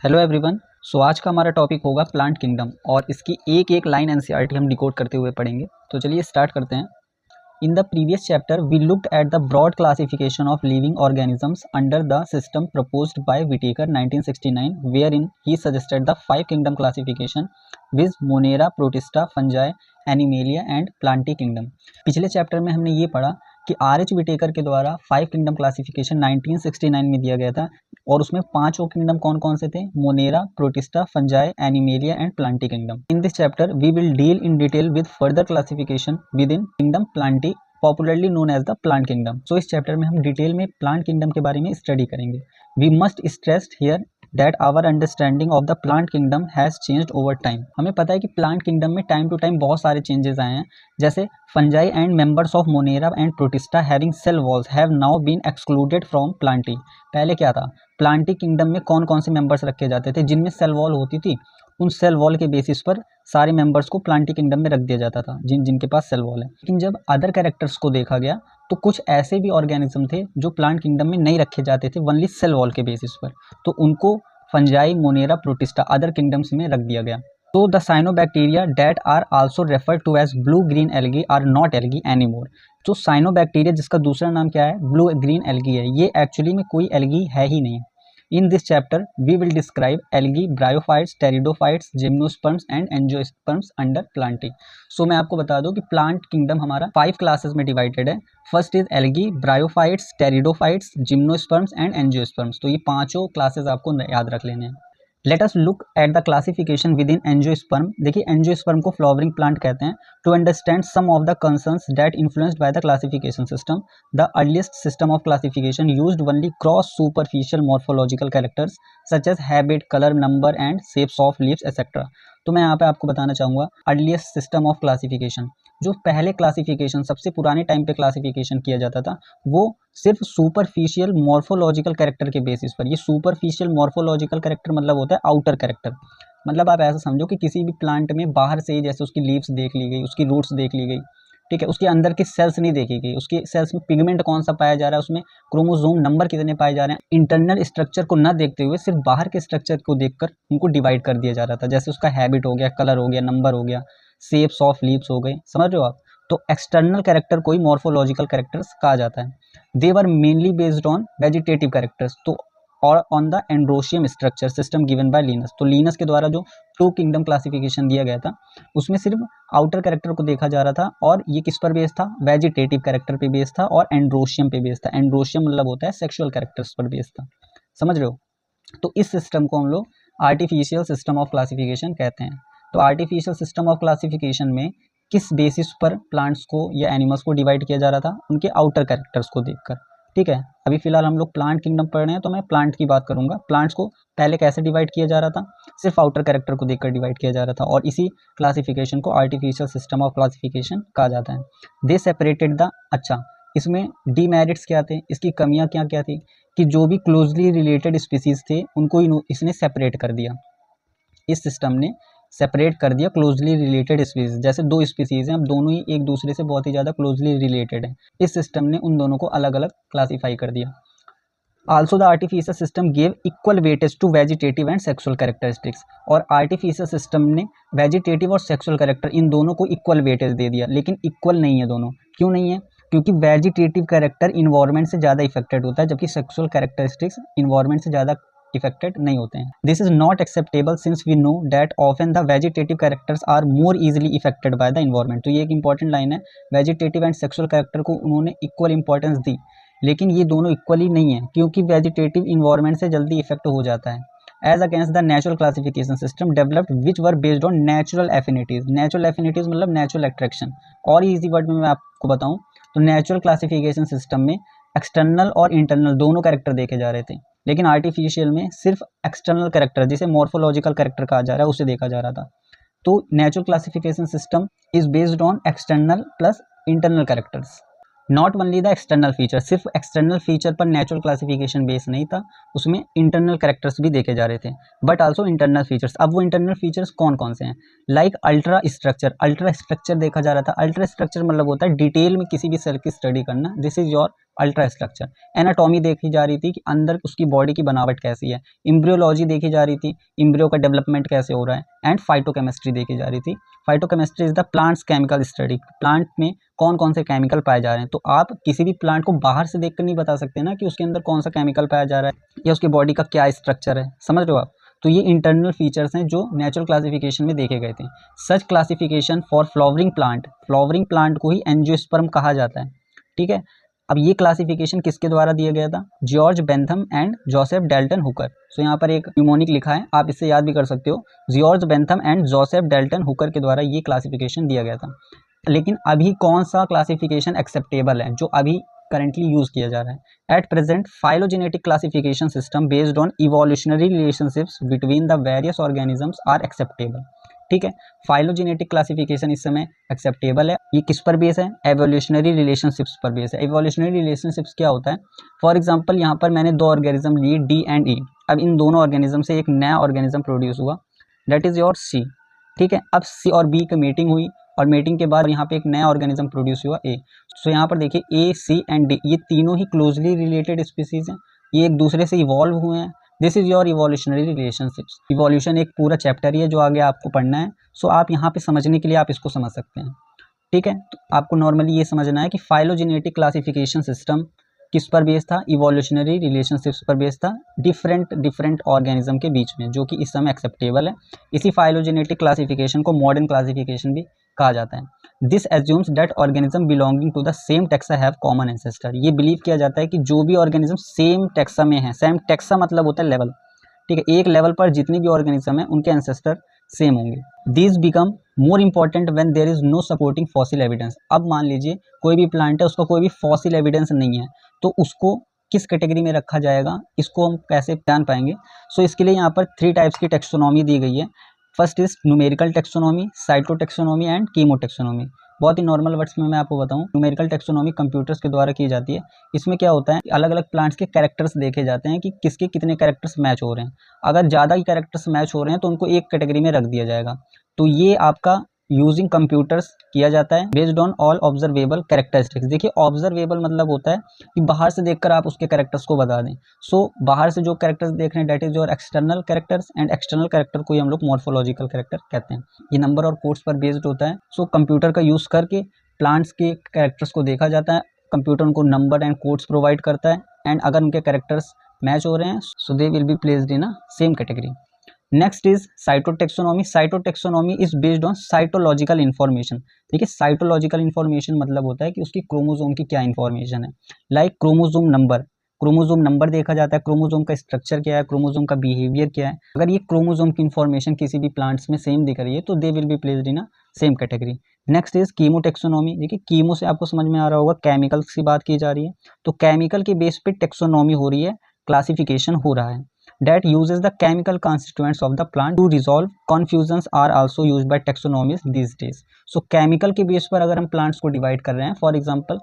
Hello everyone. आज का हमारा टॉपिक होगा प्लांट किंगडम और इसकी एक एक लाइन एनसीईआरटी हम डिकोड करते हुए पढ़ेंगे। तो चलिए स्टार्ट करते हैं। In the previous chapter we looked at the broad classification of living organisms under the system proposed by Whittaker 1969 wherein he suggested the 5 kingdom classification viz Monera, Protista, Fungi, Animalia and Plantae kingdom. पिछले chapter में हमने ये पढ़ा कि RH. Whittaker के द्वारा 5 kingdom classification 1969 में दिया गया था और उसमें 5 किंगडम कौन कौन से थे? Monera, Protista, Fungi, Animalia and Plantae kingdom. In this chapter we will deal in detail with further classification with in kingdom Plantae popularly known as the plant kingdom. So इस चैप्टर में हम detail में plant kingdom के बारे में study करेंगे। We must stress here that our understanding of the plant kingdom has changed over time। हमें पता है कि प्लांट किंगडम में टाइम टू टाइम बहुत सारे चेंजेस आए हैं, जैसे Fungi and members of Monera and Protista having cell walls have now been excluded from Plantae. पहले क्या था, प्लांटी किंगडम में कौन कौन से मेंबर्स रखे जाते थे? जिनमें सेल वॉल होती थी, उन सेल वॉल के बेसिस पर सारे मेंबर्स को प्लांटी किंगडम में रख दिया जाता था जिनके पास सेल वॉल है। लेकिन जब अदर कैरेक्टर्स को देखा गया तो कुछ ऐसे भी ऑर्गेनिज्म थे जो प्लांट किंगडम में नहीं रखे जाते थे ओनली सेल वॉल के बेसिस पर, तो उनको Fungi, Monera, Protista other kingdoms में रख दिया गया। तो the cyanobacteria that are also referred to as blue green algae are not algae anymore. जो साइनोबैक्टीरिया जिसका दूसरा नाम क्या है, ब्लू ग्रीन एल्गी है, ये एक्चुअली में कोई एल्गी है ही नहीं। In this chapter we will describe algae, bryophytes, pteridophytes, gymnosperms and angiosperms under Plantae. So मैं आपको बता दूं कि प्लांट किंगडम हमारा 5 क्लासेस में डिवाइडेड है। First is algae, bryophytes, pteridophytes, gymnosperms and angiosperms. तो ये पांचों क्लासेस आपको याद रख लेने हैं। Let us look at the classification with इन एंजियोस्पर्म। देखिए एंजियोस्पर्म को फ्लावरिंग प्लांट कहते हैं। To understand some of the concerns that influenced by the classification system, the earliest system of classification used only gross superficial morphological characters such as habit, colour, number and shapes of leaves etcetera. तो मैं यहाँ पे आपको बताना चाहूँगा earliest system of classification, जो पहले classification सबसे पुराने टाइम पे क्लासिफिकेशन किया जाता था, वो सिर्फ सुपरफिशियल मॉर्फोलॉजिकल कैरेक्टर के बेसिस पर। ये सुपरफिशियल मॉर्फोलॉजिकल कैरेक्टर मतलब होता है आउटर कैरेक्टर। मतलब आप ऐसा समझो कि किसी भी प्लांट में बाहर से ही, जैसे उसकी लीव्स देख ली गई, उसकी रूट्स देख ली गई, ठीक है, उसके अंदर की सेल्स नहीं देखी गई, उसके सेल्स में पिगमेंट कौन सा पाया जा रहा है, उसमें क्रोमोसोम नंबर कितने पाए जा रहे हैं, इंटरनल स्ट्रक्चर को न देखते हुए सिर्फ बाहर के स्ट्रक्चर को देखकर उनको डिवाइड कर दिया जा रहा था। जैसे उसका हैबिट हो गया, कलर हो गया, नंबर हो गया, शेप्स ऑफ लीव्स हो गए, समझ रहे हो आप। तो एक्सटर्नल कैरेक्टर को ही मॉर्फोलॉजिकल कैरेक्टर्स कहा जाता है। They were mainly based on vegetative characters तो और on the androecium structure system given by Linnaeus. तो लिनस के द्वारा जो 2 किंगडम क्लासिफिकेशन दिया गया था, उसमें सिर्फ आउटर कैरेक्टर को देखा जा रहा था और ये किस पर बेस्ड था? वेजिटेटिव कैरेक्टर पे बेस्ड था और एंड्रोशियम पे बेस्ड था। एंड्रोशियम मतलब होता है सेक्सुअल कैरेक्टर्स पर बेस्ड था, समझ रहे हो। तो इस सिस्टम को हम लोग आर्टिफिशियल सिस्टम ऑफ क्लासिफिकेशन कहते हैं। तो आर्टिफिशियल सिस्टम ऑफ क्लासिफिकेशन में किस बेसिस पर प्लांट्स को या एनिमल्स को डिवाइड किया जा रहा था? उनके आउटर कैरेक्टर्स को देखकर, ठीक है। अभी फिलहाल हम लोग प्लांट किंगडम पढ़ रहे हैं तो मैं प्लांट की बात करूंगा। प्लांट्स को पहले कैसे डिवाइड किया जा रहा था? सिर्फ आउटर कैरेक्टर को देखकर डिवाइड किया जा रहा था और इसी क्लासिफिकेशन को आर्टिफिशियल सिस्टम ऑफ क्लासिफिकेशन कहा जाता है। दे सेपरेटेड द, अच्छा इसमें डीमेरिट्स क्या थे, इसकी कमियां क्या क्या थी? कि जो भी क्लोजली रिलेटेड स्पीसीज थे उनको इसने सेपरेट कर दिया। इस सिस्टम ने सेपरेट कर दिया क्लोजली रिलेटेड स्पीसीज। जैसे 2 स्पीसीज हैं, अब दोनों ही एक दूसरे से बहुत ही ज़्यादा क्लोजली रिलेटेड हैं, इस सिस्टम ने उन दोनों को अलग अलग क्लासीफाई कर दिया। Also the artificial system gave equal weightage to vegetative and sexual characteristics. और आर्टिफिशियल सिस्टम ने वेजिटेटिव और सेक्सुअल कैरेक्टर इन दोनों को इक्वल वेटेज दे दिया। लेकिन इक्वल नहीं है दोनों, क्यों नहीं है? क्योंकि वेजिटेटिव कैरेक्टर इन्वायरमेंट से ज़्यादा इफेक्टेड होता है, जबकि सेक्सुअल कैरेक्टरिस्टिक्स इन्वायरमेंट से ज़्यादा इफेक्टेड नहीं होते हैं। This is not acceptable since we know that often the vegetative characters are more easily affected by the environment. तो ये एक इंपॉर्टेंट लाइन है, वेजिटेटिव एंड सेक्सुअल कैरेक्टर को उन्होंने इक्वल इंपॉर्टेंस दी, लेकिन ये दोनों इक्वली नहीं है क्योंकि वेजिटेटिव इन्वायरमेंट से जल्दी इफेक्ट हो जाता है। As against the natural classification system developed which were based on natural affinities. Natural affinities मतलब नेचुरल अट्रैक्शन। और इजी वर्ड में मैं आपको बताऊं तो नेचुरल क्लासिफिकेशन सिस्टम में एक्सटर्नल और इंटरनल दोनों कैरेक्टर देखे जा रहे थे, लेकिन आर्टिफिशियल में सिर्फ एक्सटर्नल कैरेक्टर, जिसे मॉर्फोलॉजिकल कैरेक्टर कहा जा रहा है, उसे देखा जा रहा था। तो natural classification system is based on external plus internal characters, not only the external feature. सिर्फ एक्सटर्नल फीचर पर नेचुरल क्लासिफिकेशन बेस नहीं था, उसमें इंटरनल कैरेक्टर्स भी देखे जा रहे थे, बट आल्सो इंटरनल फीचर्स। अब वो इंटरनल फीचर्स कौन कौन से हैं? Like ultra structure. Ultra structure देखा जा रहा था। अल्ट्रा स्ट्रक्चर मतलब होता है डिटेल में किसी भी सेल की स्टडी करना। This is your ultra structure. Anatomy देखी जा रही थी कि अंदर उसकी बॉडी की बनावट कैसी है। एम्ब्रियोलॉजी देखी जा रही थी, एम्ब्रियो का डेवलपमेंट कैसे हो रहा है। एंड फाइटोकेमिस्ट्री देखी जा रही थी। Phytochemistry is the plants chemical study, plant में कौन कौन से केमिकल पाए जा रहे हैं। तो आप किसी भी प्लांट को बाहर से देखकर नहीं बता सकते ना कि उसके अंदर कौन सा केमिकल पाया जा रहा है या उसकी बॉडी का क्या स्ट्रक्चर है, समझ रहे हो आप। तो ये इंटरनल फीचर्स हैं जो नेचुरल क्लासिफिकेशन में देखे गए थे। सच क्लासिफिकेशन फॉर फ्लावरिंग प्लांट को ही एंजियोस्पर्म कहा जाता है, ठीक है। अब ये क्लासिफिकेशन किसके द्वारा दिया गया था, George Bentham and Joseph Dalton Hooker. So यहाँ पर एक न्यूमोनिक लिखा है, आप इससे याद भी कर सकते हो, George Bentham and Joseph Dalton Hooker के द्वारा ये क्लासिफिकेशन दिया गया था। लेकिन अभी कौन सा क्लासिफिकेशन एक्सेप्टेबल है जो अभी करेंटली यूज किया जा रहा है। At present phylogenetic classification system based on evolutionary relationships between the various organisms are acceptable, ठीक है। फाइलोजेनेटिक क्लासिफिकेशन इस समय एक्सेप्टेबल है। ये किस पर बेस है, एवोल्यूशनरी रिलेशनशिप्स पर बेस है। एवोल्यूशनरी रिलेशनशिप्स क्या होता है, फॉर एग्जांपल यहाँ पर मैंने दो ऑर्गेनिज्म लिए डी एंड ई। अब इन दोनों ऑर्गेनिज्म से एक नया ऑर्गेनिज्म प्रोड्यूस हुआ, दैट इज योर सी, ठीक है। अब सी और बी की मीटिंग हुई और मीटिंग के बाद यहाँ पे एक नया ऑर्गेनिज्म प्रोड्यूस हुआ ए। सो यहाँ पर देखिए ए, सी एंड डी ये तीनों ही क्लोजली रिलेटेड स्पीसीज हैं, ये एक दूसरे से इवॉल्व हुए हैं। This is your evolutionary relationships. Evolution एक पूरा चैप्टर ही है जो आगे आपको पढ़ना है। सो आप यहाँ पे समझने के लिए आप इसको समझ सकते हैं, ठीक है। तो आपको नॉर्मली ये समझना है कि फाइलोजेनेटिक क्लासिफिकेशन सिस्टम किस पर बेस था, इवोल्यूशनरी रिलेशनशिप्स पर बेस था डिफरेंट ऑर्गेनिज्म के बीच में, जो कि इस समय एक्सेप्टेबल है। इसी फाइलोजेनेटिक क्लासिफिकेशन को मॉडर्न क्लासिफिकेशन भी कहा जाता है। This assumes that organism belonging to the same taxa have common ancestor. ये बिलीव किया जाता है कि जो भी ऑर्गेनिज्म सेम टेक्सा में है, सेम टेक्सा मतलब होता है लेवल, ठीक है, एक लेवल पर जितनी भी ऑर्गेनिज्म है उनके एंसेस्टर सेम होंगे। These become more important when there is no supporting fossil evidence. अब मान लीजिए कोई भी प्लांट है, उसका कोई भी फॉसिल एविडेंस नहीं है, तो उसको किस कैटेगरी में रखा जाएगा, इसको हम कैसे जान पाएंगे। सो इसके लिए यहाँ पर 3 टाइप्स की टेक्सोनॉमी दी गई है। First is numerical taxonomy, cytotaxonomy and chemotaxonomy. बहुत ही नॉर्मल वर्ड्स में मैं आपको बताऊं, न्यूमेरिकल टेक्सोनॉमी कंप्यूटर्स के द्वारा की जाती है। इसमें क्या होता है, अलग अलग प्लांट्स के कैरेक्टर्स देखे जाते हैं कि किसके कितने कैरेक्टर्स मैच हो रहे हैं। अगर ज़्यादा ही कैरेक्टर्स मैच हो रहे हैं तो उनको एक कैटेगरी में रख दिया जाएगा। तो ये आपका यूजिंग कंप्यूटर्स किया जाता है based on all observable characteristics. देखिए ऑब्जर्वेबल मतलब होता है कि बाहर से देखकर आप उसके कैरेक्टर्स को बता दें। सो बाहर से जो कैरेक्टर्स देख रहे हैं that is your external characters, and external character को ही हम लोग मॉर्फोलॉजिकल कैरेक्टर कहते हैं। ये नंबर और कोड्स पर बेस्ड होता है। सो कंप्यूटर का यूज़ करके प्लांट्स के कैरेक्टर्स को देखा जाता है। कंप्यूटर उनको नंबर एंड कोड्स प्रोवाइड करता है, एंड अगर उनके कैरेक्टर्स मैच हो रहे हैं so they will be placed in a same category. Next is cytotaxonomy. Cytotaxonomy is based on cytological information. देखिए साइटोलॉजिकल इन्फॉर्मेशन मतलब होता है कि उसकी क्रोमोसोम की क्या इन्फॉर्मेशन है। लाइक क्रोमोसोम नंबर देखा जाता है, क्रोमोसोम का स्ट्रक्चर क्या है, क्रोमोसोम का बिहेवियर क्या है। अगर ये क्रोमोसोम की इन्फॉर्मेशन किसी भी प्लांट्स में सेम दिख रही है तो they will be placed in a same category. Next is chemotaxonomy. देखिए कीमो से आपको समझ में आ रहा होगा केमिकल्स की बात की जा रही है, तो केमिकल के बेस पे टेक्सोनॉमी हो रही है, क्लासिफिकेशन हो रहा है। That uses the chemical constituents of the plant to resolve confusions are also used by taxonomies these days. So chemical के बेस पर अगर हम plants को डिवाइड कर रहे हैं, फॉर एग्जाम्पल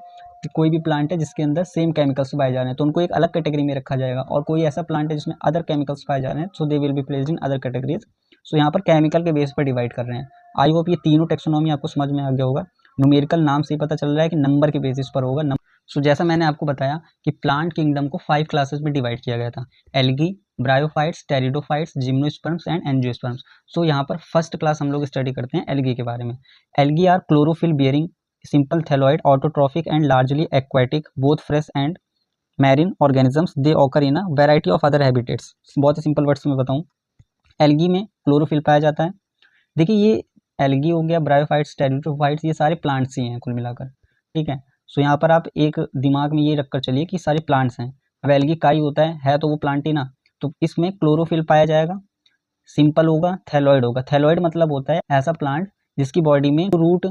कोई भी प्लांट है जिसके अंदर सेम केमिकल्स पाए जा रहे हैं तो उनको एक अलग कैटेगरी में रखा जाएगा, और कोई ऐसा प्लांट है जिसमें अदर केमिकल्स पाए जा रहे हैं so they will be placed in other categories. So यहाँ पर केमिकल के बेस पर डिवाइड कर रहे हैं। आई होप ये तीनों टेक्सोनॉमी आपको समझ में आ गया होगा। न्यूमेरिकल नाम से ही पता चल रहा है कि नंबर के बेसिस पर होगा। सो जैसा मैंने आपको बताया कि प्लांट किंगडम को 5 क्लासेस में डिवाइड किया गया था, algae, bryophytes, pteridophytes, gymnosperms and angiosperms. So यहाँ पर फर्स्ट क्लास हम लोग स्टडी करते हैं एल्गी के बारे में। Algae are chlorophyll bearing simple thalloid autotrophic and largely aquatic both fresh and marine organisms. They occur in a variety of other habitats. बहुत ही सिंपल वर्ड्स में बताऊँ, एल्गी में क्लोरोफिल पाया जाता है। देखिए ये एल्गी हो गया, ब्रायोफाइट्स, टेरिडोफाइट्स, ये सारे प्लांट्स ही हैं कुल मिलाकर, ठीक है। सो यहाँ पर आप एक दिमाग में ये रखकर चलिए कि सारे प्लांट्स हैं। अब एल्गी का ही होता है तो वो प्लांट ही ना, तो इसमें क्लोरोफिल पाया जाएगा, सिंपल होगा, थैलोइड होगा। थैलोइड मतलब होता है ऐसा प्लांट जिसकी बॉडी में root,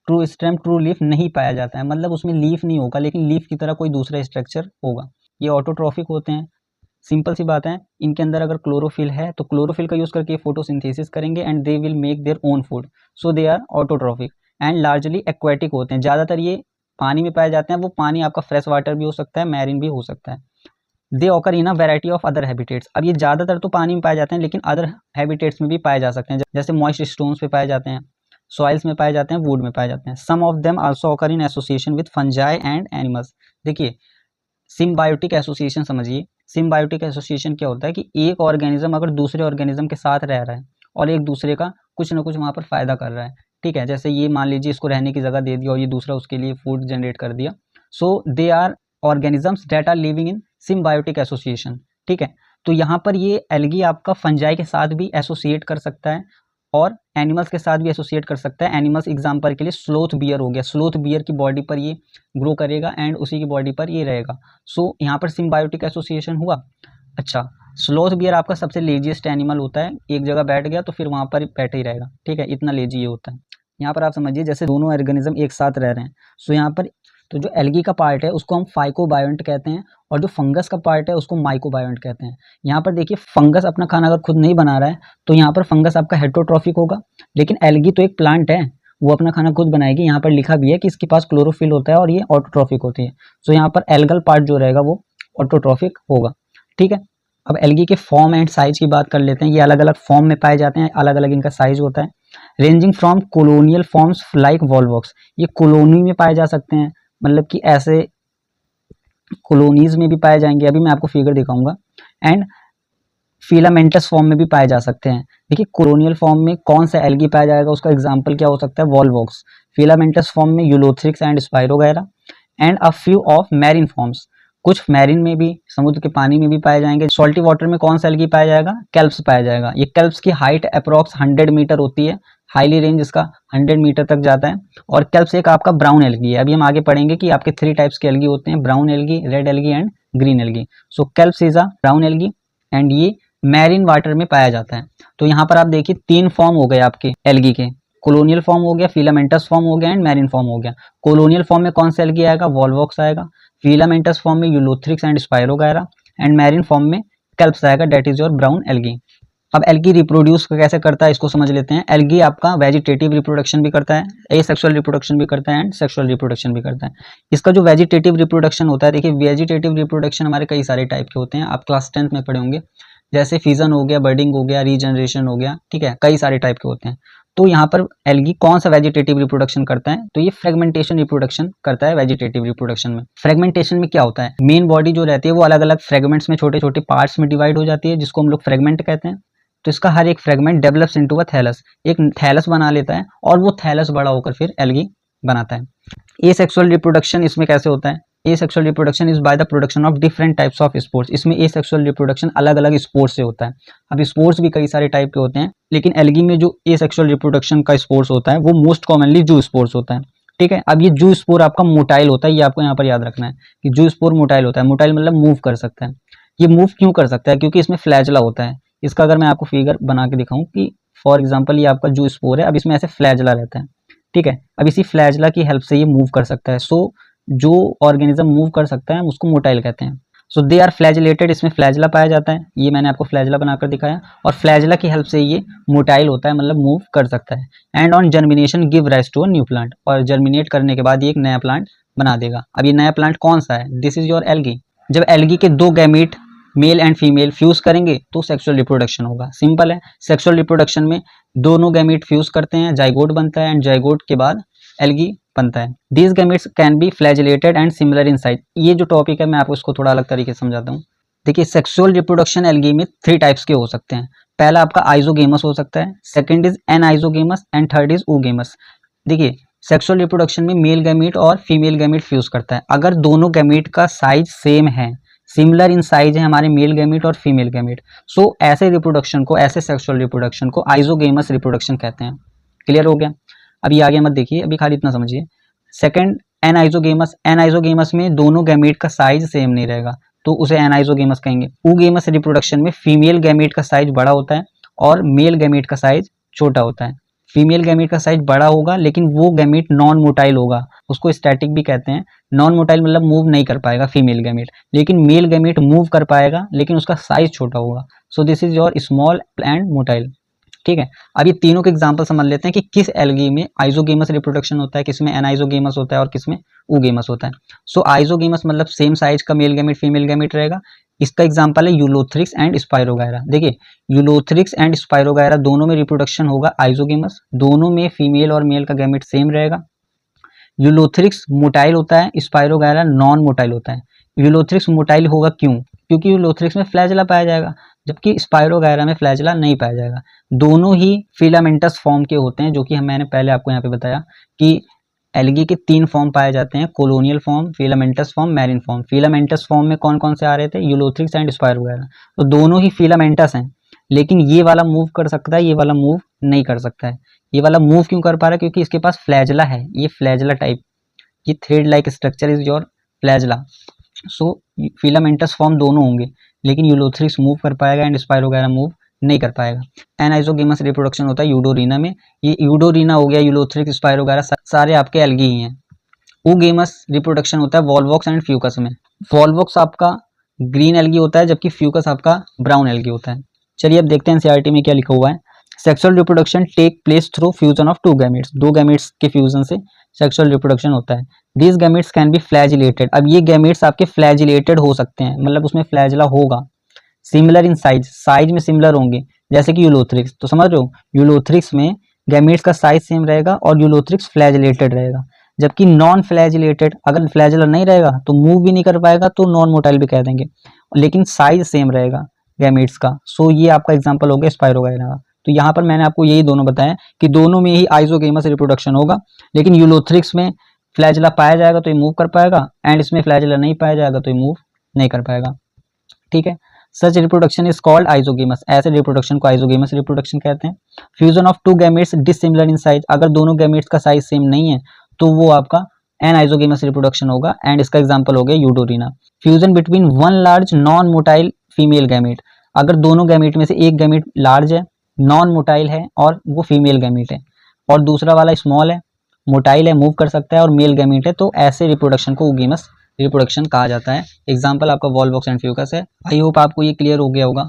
true stem, true leaf नहीं पाया जाता है, मतलब उसमें लीफ नहीं होगा लेकिन लीफ की तरह कोई दूसरा स्ट्रक्चर होगा। ये ऑटोट्रॉफिक होते हैं, सिंपल सी बात है। इनके अंदर अगर क्लोरोफिल है तो क्लोरोफिल का यूज़ करके फोटोसिंथेसिस करेंगे and they will make their own food, so they are autotrophic. And largely aquatic होते हैं, ज़्यादातर ये पानी में पाए जाते हैं। वो पानी आपका फ्रेश वाटर भी हो सकता है, मैरिन भी हो सकता है। They occur in a variety of other habitats. अब ये ज़्यादातर तो पानी में पाए जाते हैं लेकिन अदर हैबिटेट्स में भी पाए जा सकते हैं, जैसे मॉइस्ट स्टोन्स पे पाए जाते हैं, सॉइल्स में पाए जाते हैं, वुड में पाए जाते हैं। Some of them also occur in association with fungi and animals. देखिए सिम्बायोटिक एसोसिएशन समझिए। सिम्बायोटिक एसोसिएशन क्या होता है कि एक ऑर्गेनिज्म अगर दूसरे ऑर्गेनिज्म के साथ रह रहा है और एक दूसरे का कुछ ना कुछ वहाँ पर फायदा कर रहा है, ठीक है, जैसे ये मान लीजिए इसको रहने की जगह दे दिया और ये दूसरा उसके लिए फूड जनरेट कर दिया। So they are organisms that are living in symbiotic association, ठीक है। तो यहाँ पर ये एल्गी आपका फंजाई के साथ भी एसोसिएट कर सकता है और एनिमल्स के साथ भी एसोसिएट कर सकता है। एनिमल्स एग्जाम्पल के लिए स्लोथ बियर हो गया, स्लोथ बियर की बॉडी पर ये ग्रो करेगा एंड उसी की बॉडी पर ये रहेगा। सो यहाँ पर सिम्बायोटिक एसोसिएशन हुआ। अच्छा, स्लोथ बियर आपका सबसे लेजीएस्ट एनिमल होता है, एक जगह बैठ गया तो फिर वहाँ पर बैठे ही रहेगा, ठीक है, इतना लेजी ये होता है। यहाँ पर आप समझिए जैसे दोनों ऑर्गेनिज्म एक साथ रह रहे हैं। सो यहाँ पर तो जो एल्गी का पार्ट है उसको हम फाइकोबायोंट कहते हैं और जो फंगस का पार्ट है उसको माइकोबायोंट कहते हैं। यहाँ पर देखिए फंगस अपना खाना अगर खुद नहीं बना रहा है तो यहाँ पर फंगस आपका हेटरोट्रॉफिक होगा, लेकिन एल्गी तो एक प्लांट है, वो अपना खाना खुद बनाएगी। यहाँ पर लिखा भी है कि इसके पास क्लोरोफिल होता है और ये ऑटोट्रॉफिक होती है। सो यहाँ पर एल्गल पार्ट जो रहेगा वो ऑटोट्रॉफिक होगा, ठीक है। अब एल्गी के फॉर्म एंड साइज की बात कर लेते हैं। ये अलग अलग फॉर्म में पाए जाते हैं, अलग अलग इनका साइज होता है। Ranging from colonial forms like Volvox, ये कॉलोनी में पाए जा सकते हैं, मतलब कि ऐसे कॉलोनीज में भी पाए जाएंगे, अभी मैं आपको फिगर दिखाऊंगा। एंड फिलामेंटस फॉर्म में भी पाए जा सकते हैं। देखिए कॉलोनियल फॉर्म में कौन सा एल्गी पाया जाएगा, उसका एग्जांपल क्या हो सकता है, वॉलवॉक्स। फिलामेंटस फॉर्म में ulothrix and spirogyra and a few of marine forms, कुछ मैरीन में भी, समुद्र के पानी में भी पाए जाएंगे। सॉल्टी वाटर में कौन सा एल्गी पाया जाएगा, कैल्प्स पाया जाएगा। ये कैल्प्स की हाइट अप्रॉक्स 100 मीटर होती है, हाईली रेंज इसका 100 मीटर तक जाता है। और कैल्प्स एक आपका ब्राउन एल्गी है। अभी हम आगे पढ़ेंगे कि आपके 3 टाइप्स के एल्गी होते हैं, brown algae, red algae and green algae. So kelps is a brown algae and ये मैरीन वाटर में पाया जाता है। तो यहाँ पर आप देखिए 3 फॉर्म हो गए आपके एल्गी के, कॉलोनियल फॉर्म हो गया, फिलामेंटस फॉर्म हो गया एंड मैरीन फॉर्म हो गया। कॉलोनियल फॉर्म में कौन सा एल्गी आएगा, वॉलवॉक्स आएगा। फिलामेंटस फॉर्म में ulothrix and spirogyra and marine form में कैल्प्स आएगा, that is your brown algae. अब एल्गी रिप्रोड्यूस कैसे करता है इसको समझ लेते हैं। एल्गी आपका वेजिटेटिव रिप्रोडक्शन भी करता है, एसेक्सुअल रिप्रोडक्शन भी करता है एंड सेक्सुअल रिप्रोडक्शन भी करता है। इसका जो वेजिटेटिव रिप्रोडक्शन होता है, देखिए वेजिटेटिव रिप्रोडक्शन हमारे कई सारे टाइप के होते हैं, आप क्लास 10th में पढ़े होंगे, जैसे फिजन हो गया, बर्डिंग हो गया, रीजनरेशन हो गया, ठीक है, कई सारे टाइप के होते हैं। तो यहाँ पर एल्गी कौन सा वेजिटेटिव रिप्रोडक्शन करता है, तो ये फ्रेगमेंटेशन रिप्रोडक्शन करता है। वेजिटेटिव रिप्रोडक्शन में फ्रेगमेंटेशन में क्या होता है, मेन बॉडी जो रहती है वो अलग अलग फ्रेगमेंट्स में, छोटे छोटे पार्ट्स में डिवाइड हो जाती है, जिसको हम लोग फ्रेगमेंट कहते हैं। तो इसका हर एक fragment develops into a thallus, एक थैलस बना लेता है और वो थैलस बड़ा होकर फिर एल्गी बनाता है। एसेक्सुअल रिप्रोडक्शन इसमें कैसे होता है, asexual reproduction is by the production of different types of spores. इसमें एसेक्सुअल रिप्रोडक्शन अलग अलग स्पोर्स से होता है। अब स्पोर्स भी कई सारे टाइप के होते हैं, लेकिन एल्गी में जो एसेक्सुअल रिप्रोडक्शन का स्पोर्स होता है वो मोस्ट कॉमनली जू स्पोर्स होता है, ठीक है। अब ये जू स्पोर आपका मोटाइल होता है, ये आपको यहाँ पर याद रखना है कि जू स्पोर मोटाइल होता है। मोटाइल मतलब मूव कर सकता है। ये मूव क्यों कर सकता है, क्योंकि इसमें फ्लैजला होता है। इसका अगर मैं आपको फिगर बना के दिखाऊं कि फॉर एग्जाम्पल ये आपका जू स्पोर है, अब इसमें ऐसे फ्लैजला रहता है, ठीक है। अब इसी फ्लैजला की हेल्प से ये मूव कर सकता है। सो जो ऑर्गेनिज्म मूव कर सकता है उसको मोटाइल कहते हैं। सो दे आर फ्लैजिलेटेड, इसमें फ्लैजला पाया जाता है, ये मैंने आपको फ्लैजला बनाकर दिखाया, और फ्लैजला की हेल्प से ये मोटाइल होता है, मतलब मूव कर सकता है। And on germination give rise to a new plant, और जर्मिनेट करने के बाद ये एक नया प्लांट बना देगा। अब ये नया प्लांट कौन सा है, दिस इज योर एल्गी। जब एल्गी के 2 gamete male and female fuse करेंगे तो सेक्सुअल रिप्रोडक्शन होगा। सिंपल है, सेक्सुअल रिप्रोडक्शन में दोनों गैमीट फ्यूज करते हैं, जाइगोट बनता है एंड जाइगोट के बाद एल्गी बनता है। These gametes can be flagellated and similar in size. ये जो टॉपिक है मैं आपको इसको थोड़ा अलग तरीके से समझाता हूँ। देखिए सेक्सुअल रिप्रोडक्शन एल्गी में 3 टाइप्स के हो सकते हैं। पहला आपका आइजोगेमस हो सकता है, second is anisogamous and third is oogamous। देखिए सेक्सुअल रिप्रोडक्शन में मेल गैमीट और फीमेल गैमीट फ्यूज करता है। अगर दोनों गैमीट का साइज सेम है, सिमिलर इन साइज है हमारे मेल गैमीट और फीमेल गैमीट, सो ऐसे रिप्रोडक्शन को, ऐसे सेक्सुअल रिप्रोडक्शन को आइजोगेमस रिप्रोडक्शन कहते हैं। क्लियर हो गया। अभी आगे मत देखिए, अभी खाली इतना समझिए। सेकंड एनाइजोगेमस, एनाइजोगेमस में दोनों गैमीट का साइज सेम नहीं रहेगा तो उसे एनाइजोगेमस कहेंगे। oogamous रिप्रोडक्शन में फीमेल गैमीट का साइज बड़ा होता है और मेल गैमीट का साइज छोटा होता है। फीमेल गैमीट का साइज बड़ा होगा लेकिन वो गैमीट नॉन मोटाइल होगा, उसको स्टैटिक भी कहते हैं। नॉन मोटाइल मतलब मूव नहीं कर पाएगा फीमेल गैमीट, लेकिन मेल गैमीट मूव कर पाएगा लेकिन उसका साइज छोटा होगा। So this is your small and motile, ठीक है। अब ये तीनों के एग्जांपल समझ लेते हैं कि किस एल्गी में आइजोगेमस रिप्रोडक्शन होता है, किसमें एनाइजोगेमस होता है और किसमें oogamous होता है। सो आइजोगेमस मतलब सेम साइज का मेल गैमीट फीमेल गैमीट रहेगा। इसका एग्जांपल है यूलोथ्रिक्स एंड स्पाइरोगैरा। देखिए यूलोथ्रिक्स एंड स्पाइरोगैरा दोनों में रिप्रोडक्शन होगा आइजोगेमस, दोनों में फीमेल और मेल का गैमीट सेम रहेगा। यूलोथ्रिक्स मोटाइल होता है, स्पाइरोगैरा नॉन मोटाइल होता है। यूलोथ्रिक्स मोटाइल होगा क्यों? क्योंकि यूलोथ्रिक्स में फ्लैजेला पाया जाएगा, जबकि स्पायरोगायरा में फ्लैजेला नहीं पाया जाएगा। दोनों ही फिलामेंटस फॉर्म के होते हैं, जो कि मैंने पहले आपको यहाँ पे बताया कि एल्गी के 3 फॉर्म पाए जाते हैं, colonial form, filamentous form, marine form. Filamentous form में कौन कौन से आ रहे थे? Ulothrix and spirogyra. तो दोनों ही फिलामेंटस हैं, लेकिन ये वाला मूव कर सकता है, ये वाला मूव नहीं कर सकता है। ये वाला मूव क्यों कर पा रहा है? क्योंकि इसके पास फ्लैजेला है, ये फ्लैजेला टाइप, ये thread like structure is your flagella. So filamentous form दोनों होंगे, लेकिन यूलोथ्रिक्स मूव कर पाएगा एंड स्पायरोगायरा मूव नहीं कर पाएगा। एनाइजोगेमस रिप्रोडक्शन होता है यूडोरीना में। ये यूडोरीना हो गया, यूलोथ्रिक्स, स्पायरोगायरा सारे आपके एल्गी ही हैं। oogemus रिप्रोडक्शन होता है वॉल्वॉक्स एंड फ्यूकस में। वॉल्वॉक्स आपका ग्रीन एल्गी होता है, जबकि फ्यूकस आपका ब्राउन एल्गी होता है। चलिए अब देखते हैं एनसीईआरटी में क्या लिखा हुआ है। Sexual reproduction take place through fusion of 2 gametes. 2 gametes के फ्यूजन से सेक्सुअल रिप्रोडक्शन होता है। These gametes can be flagellated. अब ये गैमेट्स आपके फ्लैजिलेटेड हो सकते हैं, मतलब उसमें फ्लैजिला होगा। सिमिलर इन साइज, साइज में सिमिलर होंगे, जैसे कि यूलोथ्रिक्स। तो समझ रहे हो, यूलोथ्रिक्स में गैमेट्स का साइज सेम रहेगा और यूलोथ्रिक्स फ्लैजिलेटेड रहेगा। जबकि नॉन फ्लैजिलेटेड, अगर फ्लैजिला नहीं रहेगा तो मूव भी नहीं कर पाएगा, तो नॉन मोटाइल भी कह देंगे, लेकिन साइज सेम रहेगा गैमेट्स का। सो ये आपका एग्जांपल हो गया स्पायरोगायरा का। तो यहाँ पर मैंने आपको यही दोनों बताया कि दोनों में ही आइजोगेमस रिप्रोडक्शन होगा, लेकिन यूलोथ्रिक्स में फ्लैजिला पाया जाएगा तो ये मूव कर पाएगा, एंड इसमें फ्लैजिला नहीं पाया जाएगा तो ये मूव नहीं कर पाएगा। ठीक है, सच रिप्रोडक्शन इज कॉल्ड आइजोगेमस। ऐसे रिप्रोडक्शन को आइजोगेमस रिप्रोडक्शन कहते हैं। Fusion of 2 gametes dissimilar in size, अगर दोनों गैमेट्स का साइज सेम नहीं है तो वो आपका एनाइजोगेमस रिप्रोडक्शन होगा, एंड इसका एग्जांपल हो गया eudorina. Fusion between 1 large non motile female gamete, अगर दोनों गैमेट में से एक गैमेट लार्ज है, नॉन मोटाइल है और वो फीमेल गैमेट है, और दूसरा वाला स्मॉल है, मोटाइल है, मूव कर सकता है और मेल गैमेट है, तो ऐसे रिप्रोडक्शन को oogemus रिप्रोडक्शन कहा जाता है। एग्जाम्पल आपका वॉल्वॉक्स एंड फ्यूकस है। आई होप आपको ये क्लियर हो गया होगा।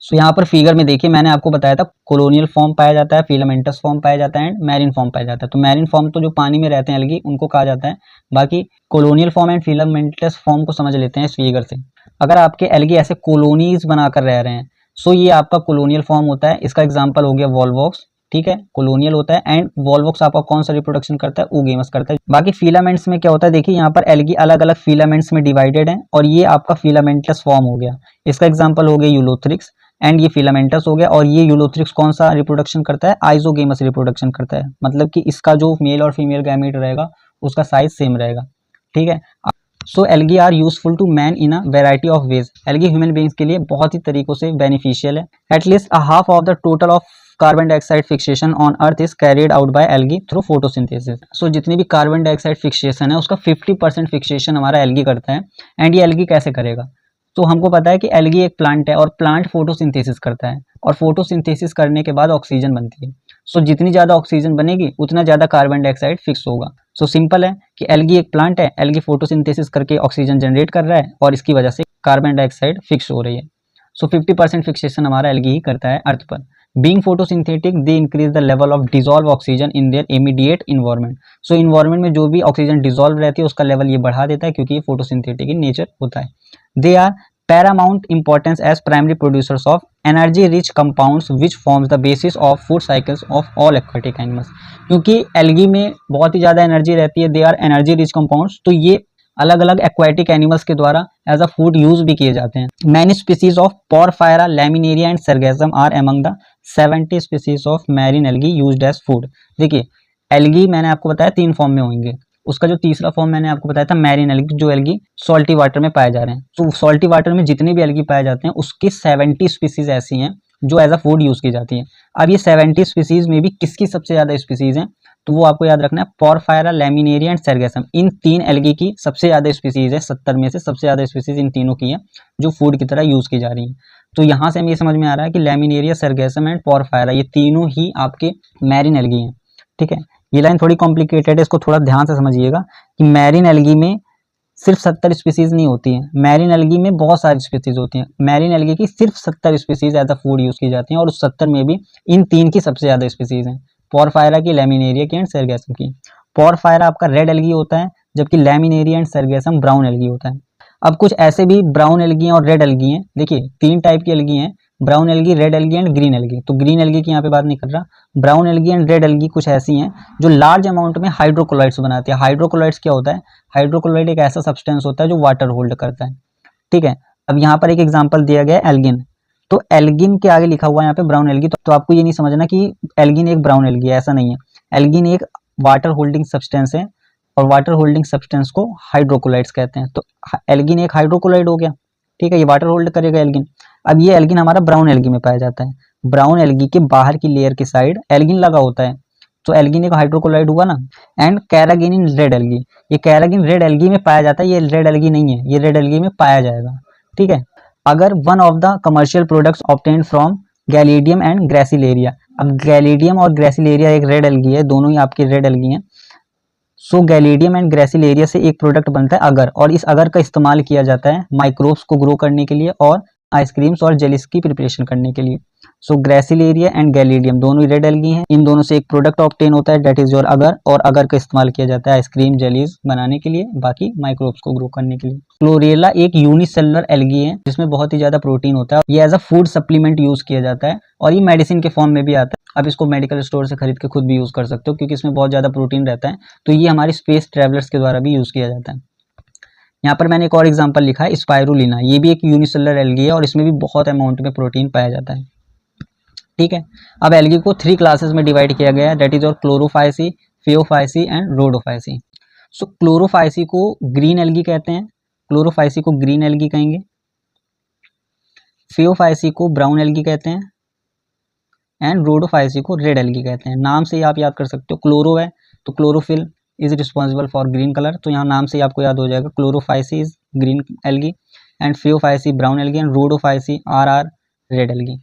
सो यहाँ पर फिगर में देखिए, मैंने आपको बताया था कोलोनियल फॉर्म पाया जाता है, फिलामेंटस फॉर्म पाया जाता है एंड मैरिन फॉर्म पाया जाता है। तो मैरिन फॉर्म तो जो पानी में रहते हैं एल्गी, उनको कहा जाता है। बाकी colonial form and filamentous form को समझ लेते हैं इस फिगर से। अगर आपके एल्गी ऐसे कोलोनीज बनाकर रह रहे हैं, सो ये आपका कोलोनियल फॉर्म होता है। इसका एग्जाम्पल हो गया वॉल्वॉक्स। ठीक है, कोलोनियल होता है, एंड वॉल्वॉक्स आपका कौन सा रिप्रोडक्शन करता है? oogemus करता है। बाकी फिलामेंट्स में क्या होता है, देखिए यहाँ पर एल्गी अलग अलग फिलामेंट्स में डिवाइडेड है, और ये आपका फिलामेंटस फॉर्म हो गया। इसका एग्जाम्पल हो गया यूलोथ्रिक्स, एंड ये फिलामेंटस हो गया। और ये यूलोथ्रिक्स कौन सा रिप्रोडक्शन करता है? आइजोगेमस रिप्रोडक्शन करता है, मतलब कि इसका जो मेल और फीमेल गैमेट रहेगा उसका साइज सेम रहेगा। ठीक है, so algae are useful to man in a variety of ways. Algae human beings के लिए बहुत ही तरीकों से बेनिफिशियल है। At least a half of the total of carbon dioxide fixation on earth is carried out by algae through photosynthesis. So जितनी भी carbon dioxide fixation है उसका 50% फिक्सेशन हमारा एल्गी करता है। एंड ये एल्गी कैसे करेगा? तो हमको पता है कि एल्गी एक प्लांट है, और प्लांट फोटोसिंथेसिस करता है, और फोटोसिंथेसिस करने के बाद ऑक्सीजन बनती है। सो जितनी ज़्यादा ऑक्सीजन बनेगी उतना ज़्यादा कार्बन डाइऑक्साइड फिक्स होगा। सो सिंपल है कि एल्गी एक प्लांट है, एल्गी फोटोसिंथेसिस करके ऑक्सीजन जनरेट कर रहा है, और इसकी वजह से कार्बन डाइऑक्साइड फिक्स हो रही है। सो 50% फिक्सेशन हमारा एल्गी ही करता है अर्थ पर। Being photosynthetic they increase the level of dissolve oxygen in their immediate environment. So environment में जो भी ऑक्सीजन डिजॉल्व रहती है उसका लेवल ये बढ़ा देता है, क्योंकि ये फोटोसिंथेटिक इन नेचर होता है। They are paramount importance as primary producers of energy rich compounds which forms the basis of food cycles of all aquatic animals। क्योंकि एल्गी में बहुत ही ज़्यादा एनर्जी रहती है, they are energy rich compounds, तो ये अलग अलग एक्वाटिक एनिमल्स के द्वारा एज अ फूड यूज भी किए जाते हैं। Many species of porphyra, laminaria and sargassum are among the 70 species of marine algae used as food. देखिए एल्गी मैंने आपको बताया 3 फॉर्म में होंगे, उसका जो तीसरा फॉर्म मैंने आपको बताया था मैरिन एल्गी, जो एल्गी सॉल्टी वाटर में पाए जा रहे हैं। तो सॉल्टी वाटर में जितने भी एल्गी पाए जाते हैं उसकी 70 स्पीसीज ऐसी हैं जो एज अ फूड यूज की जाती है। अब ये 70 स्पीसीज में भी किसकी सबसे ज्यादा स्पीसीज हैं, तो वो आपको याद रखना है, पोरफायरा, लैमिनेरिया एंड सरगेसम। इन 3 एल्गी की सबसे ज्यादा स्पीसीज है, 70 में से सबसे ज्यादा स्पीसीज इन तीनों की है जो फूड की तरह यूज की जा रही है। तो यहाँ से हमें ये समझ में आ रहा है कि लैमिनेरिया, सरगेसम एंड पोरफायरा ये तीनों ही आपके मैरिन एल्गी हैं। ठीक है, ये लाइन थोड़ी कॉम्प्लिकेटेड है, इसको थोड़ा ध्यान से समझिएगा कि मैरिन एल्गी में सिर्फ 70 स्पीसीज नहीं होती हैं, मैरिन एल्गी में बहुत सारी स्पीसीज होती हैं। मैरिन एल्गी की सिर्फ 70 species as a food use की जाती हैं, और उस 70 में भी इन 3 की सबसे ज्यादा स्पीसीज हैं, पोरफायरा की, लैमिनेरिया की एंड सरगेसम की। पोरफायरा आपका रेड एल्गी होता है, जबकि लैमिनेरिया एंड सरगेसम ब्राउन एल्गी होता है। अब कुछ ऐसे भी ब्राउन एल्गी हैं और रेड एल्गी हैं। देखिए 3 टाइप की एल्गी हैं brown algae, red algae and green algae. तो ग्रीन एल्गी की यहाँ पे बात नहीं कर रहा। Brown algae and red algae कुछ ऐसी हैं जो लार्ज अमाउंट में हाइड्रोक्लोराइड्स बनाती है। हाइड्रोक्लोराइड्स क्या होता है? हाइड्रोक्लोराइड एक ऐसा सब्सटेंस होता है जो वाटर होल्ड करता है, ठीक है। अब यहाँ पर एक एग्जांपल दिया गया है एल्गिन। तो एल्गिन के आगे लिखा हुआ है यहाँ पे ब्राउन एल्गी, तो आपको ये नहीं समझना कि एल्गिन एक ब्राउन एल्गी है, ऐसा नहीं है। एल्गिन एक वाटर होल्डिंग सब्सटेंस है और वाटर होल्डिंग सब्सटेंस को हाइड्रोक्लोराइड्स कहते हैं। तो एल्गिन एक हाइड्रोक्लोराइड हो गया, ठीक है, ये वाटर होल्ड करेगा एल्गिन। अब ये एल्गिन हमारा ब्राउन एल्गी में पाया जाता है। ब्राउन एल्गी के बाहर की लेयर की साइड एल्गिन लगा होता है, तो एल्गिन एक हाइड्रोक्लोराइड हुआ ना। And carrageen in red algae, ये कैरागिन रेड एल्गी में पाया जाता है, ये रेड एल्गी नहीं है, ये रेड एल्गी में पाया जाएगा, ठीक है। अगर one of the commercial products obtained from gelidium and gracilaria, अब गैलिडियम और ग्रेसिलेरिया एक रेड एल्गी है, दोनों ही आपके रेड एल्गी हैं। सो गैलिडियम एंड ग्रेसिलेरिया से एक प्रोडक्ट बनता है अगर, और इस अगर का इस्तेमाल किया जाता है माइक्रोब्स को ग्रो करने के लिए और आइसक्रीम्स और जेलीस की प्रिपरेशन करने के लिए। सो ग्रेसिलेरिया एंड गैलिडियम दोनों ही रेड एल्गी हैं, इन दोनों से एक प्रोडक्ट ऑब्टेन होता है दैट इज योर अगर, और अगर का इस्तेमाल किया जाता है आइसक्रीम जेलीज बनाने के लिए, बाकी माइक्रोब्स को ग्रो करने के लिए। क्लोरेला एक यूनिसेलुलर एल्गी है जिसमें बहुत ही ज्यादा प्रोटीन होता है, ये as a food supplement use किया जाता है और ये मेडिसिन के फॉर्म में भी आता है। अब इसको मेडिकल स्टोर से खरीद के खुद भी यूज कर सकते हो क्योंकि इसमें बहुत ज्यादा प्रोटीन रहता है, तो ये हमारी स्पेस ट्रेवलर्स के द्वारा भी यूज किया जाता है। यहाँ पर मैंने एक और एग्जांपल लिखा है स्पाइरुलिना, ये भी एक यूनिसेलुलर एल्गी है और इसमें भी बहुत अमाउंट में प्रोटीन पाया जाता है, ठीक है। अब एल्गी को 3 क्लासेस में डिवाइड किया गया है दैट इज और Chlorophyceae, Phaeophyceae and Rhodophyceae. So Chlorophyceae को ग्रीन एल्गी कहते हैं, क्लोरोफाइसी को ग्रीन एल्गी कहेंगे। फियोफाइसी को ब्राउन एल्गी कहते हैं एंड रोडोफाइसी को रेड एल्गी कहते हैं। नाम से ही आप याद कर सकते हो, क्लोरो है तो chlorophyll is responsible for green colour, तो यहाँ नाम से ही आपको याद हो जाएगा Chlorophyceae is green algae and Phaeophyceae brown algae and Rhodophyceae are red algae.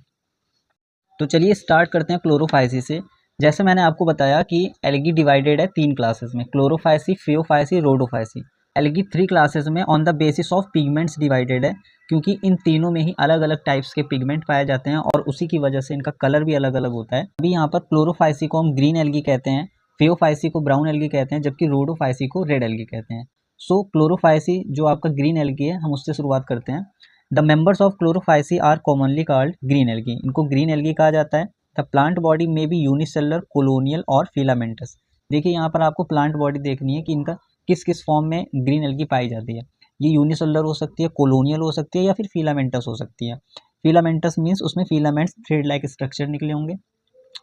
तो चलिए स्टार्ट करते हैं क्लोरोफाइसी से। जैसे मैंने आपको बताया कि एल्गी डिवाइडेड है 3 क्लासेस में, chlorophyceae, phaeophyceae, rhodophyceae. Algae 3 classes में on the basis of pigments divided है क्योंकि इन तीनों में ही अलग अलग टाइप्स के पिगमेंट पाए जाते हैं और उसी की वजह से इनका कलर भी अलग अलग होता है। अभी यहाँ पर क्लोरोफाइसी को हम ग्रीन एल्गी कहते हैं, फियोफाइसी को ब्राउन एल्गी कहते हैं, जबकि रोडोफाइसी को रेड एल्गी कहते हैं। सो क्लोरोफाइसी जो आपका ग्रीन एल्गी है, हम उससे शुरुआत करते हैं। The members of Chlorophyceae are commonly called green algae, इनको ग्रीन एल्गी कहा जाता है। द प्लांट बॉडी में भी यूनिसेलुलर, कोलोनियल और फिलामेंटस। देखिए यहाँ पर आपको प्लांट बॉडी देखनी है कि इनका किस किस फॉर्म में ग्रीन एल्गी पाई जाती है। ये यूनिसेलुलर हो सकती है, कोलोनियल हो सकती है या फिर फिलामेंटस हो सकती है। फिलामेंटस मीन्स उसमें फिलामेंट्स थ्रेड लाइक स्ट्रक्चर निकले होंगे।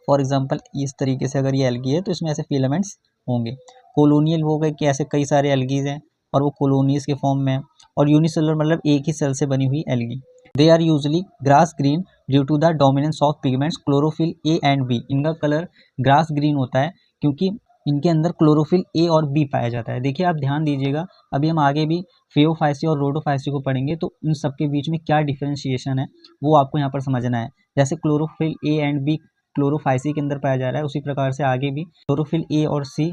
फॉर एग्जाम्पल इस तरीके से अगर ये एल्गी है तो इसमें ऐसे फिलामेंट्स होंगे। कोलोनियल हो गए कि ऐसे कई सारे एल्गीज हैं और वो कोलोनीज के फॉर्म में है। और यूनिसेलुलर मतलब एक ही सेल से बनी हुई algae. They are usually grass green due to the dominance of pigments chlorophyll a and b. इनका कलर ग्रास ग्रीन होता है क्योंकि इनके अंदर क्लोरोफिल ए और बी पाया जाता है। देखिए आप ध्यान दीजिएगा, अभी हम आगे भी फियोफाइसी और रोडोफाइसी को पढ़ेंगे तो इन सबके बीच में क्या डिफरेंशिएशन है वो आपको यहाँ पर समझना है। जैसे chlorophyll a and b Chlorophyceae के अंदर पाया जा रहा है, उसी प्रकार से आगे भी क्लोरोफिल ए और सी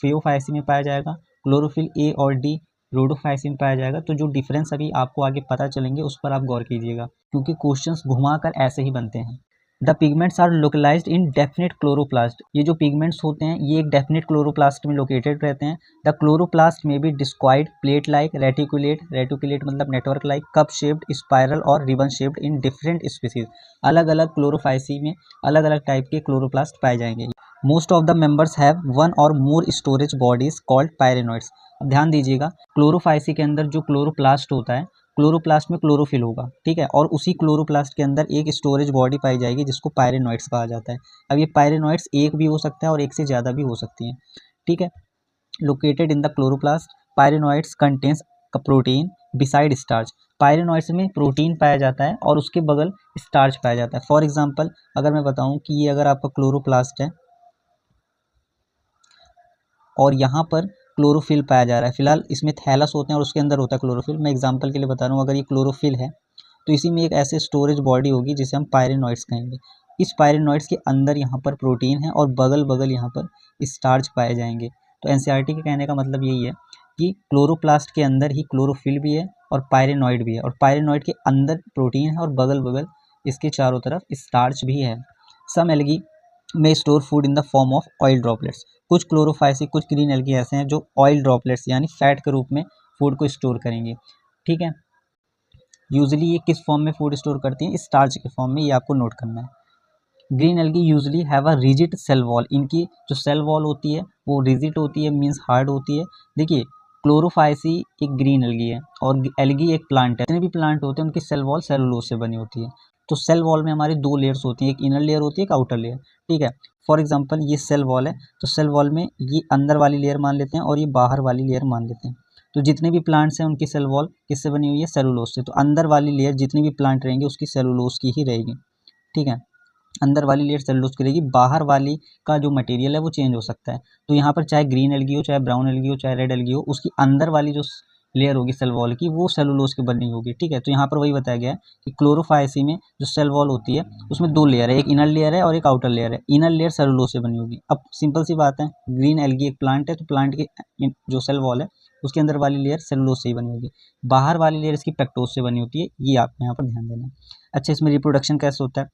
फियोफाइसी में पाया जाएगा, क्लोरोफिल ए और डी रोडोफाइसी में पाया जाएगा। तो जो डिफरेंस अभी आपको आगे पता चलेंगे उस पर आप गौर कीजिएगा क्योंकि क्वेश्चंस घुमाकर ऐसे ही बनते हैं। The pigments are localized in definite chloroplast, ये जो पिगमेंट्स होते हैं ये एक डेफिनेट क्लोरोप्लास्ट में लोकेटेड रहते हैं। द क्लोरोप्लास्ट में भी discoid, plate like, reticulate, reticulate मतलब network like, cup shaped, spiral और ribbon shaped in different species. अलग अलग क्लोरोफाइसी में अलग अलग टाइप के क्लोरोप्लास्ट पाए जाएंगे। Most of the members have one और मोर स्टोरेज बॉडीज कॉल्ड पायरेनॉइड्स। अब ध्यान दीजिएगा, क्लोरोफाइसी के अंदर जो क्लोरोप्लास्ट होता है, क्लोरोप्लास्ट में क्लोरोफिल होगा, ठीक है, और उसी क्लोरोप्लास्ट के अंदर एक स्टोरेज बॉडी पाई जाएगी जिसको पायरेनॉइड्स कहा जाता है। अब ये पायरेनॉइड्स एक भी हो सकता है और एक से ज़्यादा भी हो सकती हैं, ठीक है। Located in the chloroplast, pyrenoids contains protein beside starch. Pyrenoids में प्रोटीन पाया जाता है और उसके बगल स्टार्च पाया जाता है। फॉर एग्जाम्पल अगर मैं बताऊँ कि ये अगर आपका क्लोरोप्लास्ट है और यहाँ पर क्लोरोफिल पाया जा रहा है, फिलहाल इसमें थैलस होते हैं और उसके अंदर होता है क्लोरोफिल। मैं एग्जांपल के लिए बता रहा हूँ, अगर ये क्लोरोफिल है तो इसी में एक ऐसे स्टोरेज बॉडी होगी जिसे हम पायरेनॉइड्स कहेंगे। इस पायरेनॉइड्स के अंदर यहाँ पर प्रोटीन है और बगल बगल यहाँ पर स्टार्च पाए जाएंगे। तो एनसीईआरटी के कहने का मतलब यही है कि क्लोरोप्लास्ट के अंदर ही क्लोरोफिल भी है और पायरेनॉइड भी है, और पायरेनॉइड के अंदर प्रोटीन है और बगल बगल इसके चारों तरफ स्टार्च भी है। सम एल्गी में store food in the form of oil droplets. कुछ क्लोरोफाइसी, कुछ ग्रीन एल्गी ऐसे हैं जो ऑयल ड्रॉपलेट्स यानी फैट के रूप में फूड को स्टोर करेंगे, ठीक है। यूजुअली ये किस फॉर्म में फूड स्टोर करती हैं, स्टार्च के फॉर्म में, ये आपको नोट करना है। Green algae usually have a rigid cell wall, इनकी जो सेल वॉल होती है वो रिजिड होती है, मीन्स हार्ड होती है। देखिए क्लोरोफाइसी एक ग्रीन एल्गी है और एल्गी एक प्लांट है। जितने भी प्लांट होते हैं उनकी सेल वॉल सेलुलोज से बनी होती है। तो सेल वॉल में हमारी दो लेयर्स होती हैं, एक इनर लेयर होती है, एक आउटर लेयर। ठीक है, फॉर एग्जांपल ये सेल वॉल है, तो सेल वॉल में ये अंदर वाली लेयर मान लेते हैं और ये बाहर वाली लेयर मान लेते हैं। तो जितने भी प्लांट्स हैं उनकी सेल वॉल किससे बनी हुई है, सेलुलोज से। तो अंदर वाली लेयर जितनी भी प्लांट रहेंगे उसकी सेलुलोज की ही रहेगी। ठीक है, अंदर वाली लेयर सेलुलोज की रहेगी, बाहर वाली का जो मटेरियल है वो चेंज हो सकता है। तो यहाँ पर चाहे ग्रीन एल्गी हो, चाहे ब्राउन एल्गी हो, चाहे रेड एल्गी हो, उसकी अंदर वाली जो लेयर होगी सेल वॉल की वो सेलुलोज की बनी होगी। ठीक है, तो यहाँ पर वही बताया गया है कि क्लोरोफाइसी में जो सेल वॉल होती है उसमें दो लेयर है, एक इनर लेयर है और एक आउटर लेयर है। इनर लेयर सेलुलोज से बनी होगी। अब सिंपल सी बात है, ग्रीन एल्गी एक प्लांट है तो प्लांट की जो सेल वॉल है उसके अंदर वाली लेयर सेलुलोज से ही बनी होगी, बाहर वाली लेयर इसकी पेक्टोज से बनी होती है। ये आपको यहाँ पर ध्यान देना है। अच्छा, इसमें रिप्रोडक्शन कैसे होता है?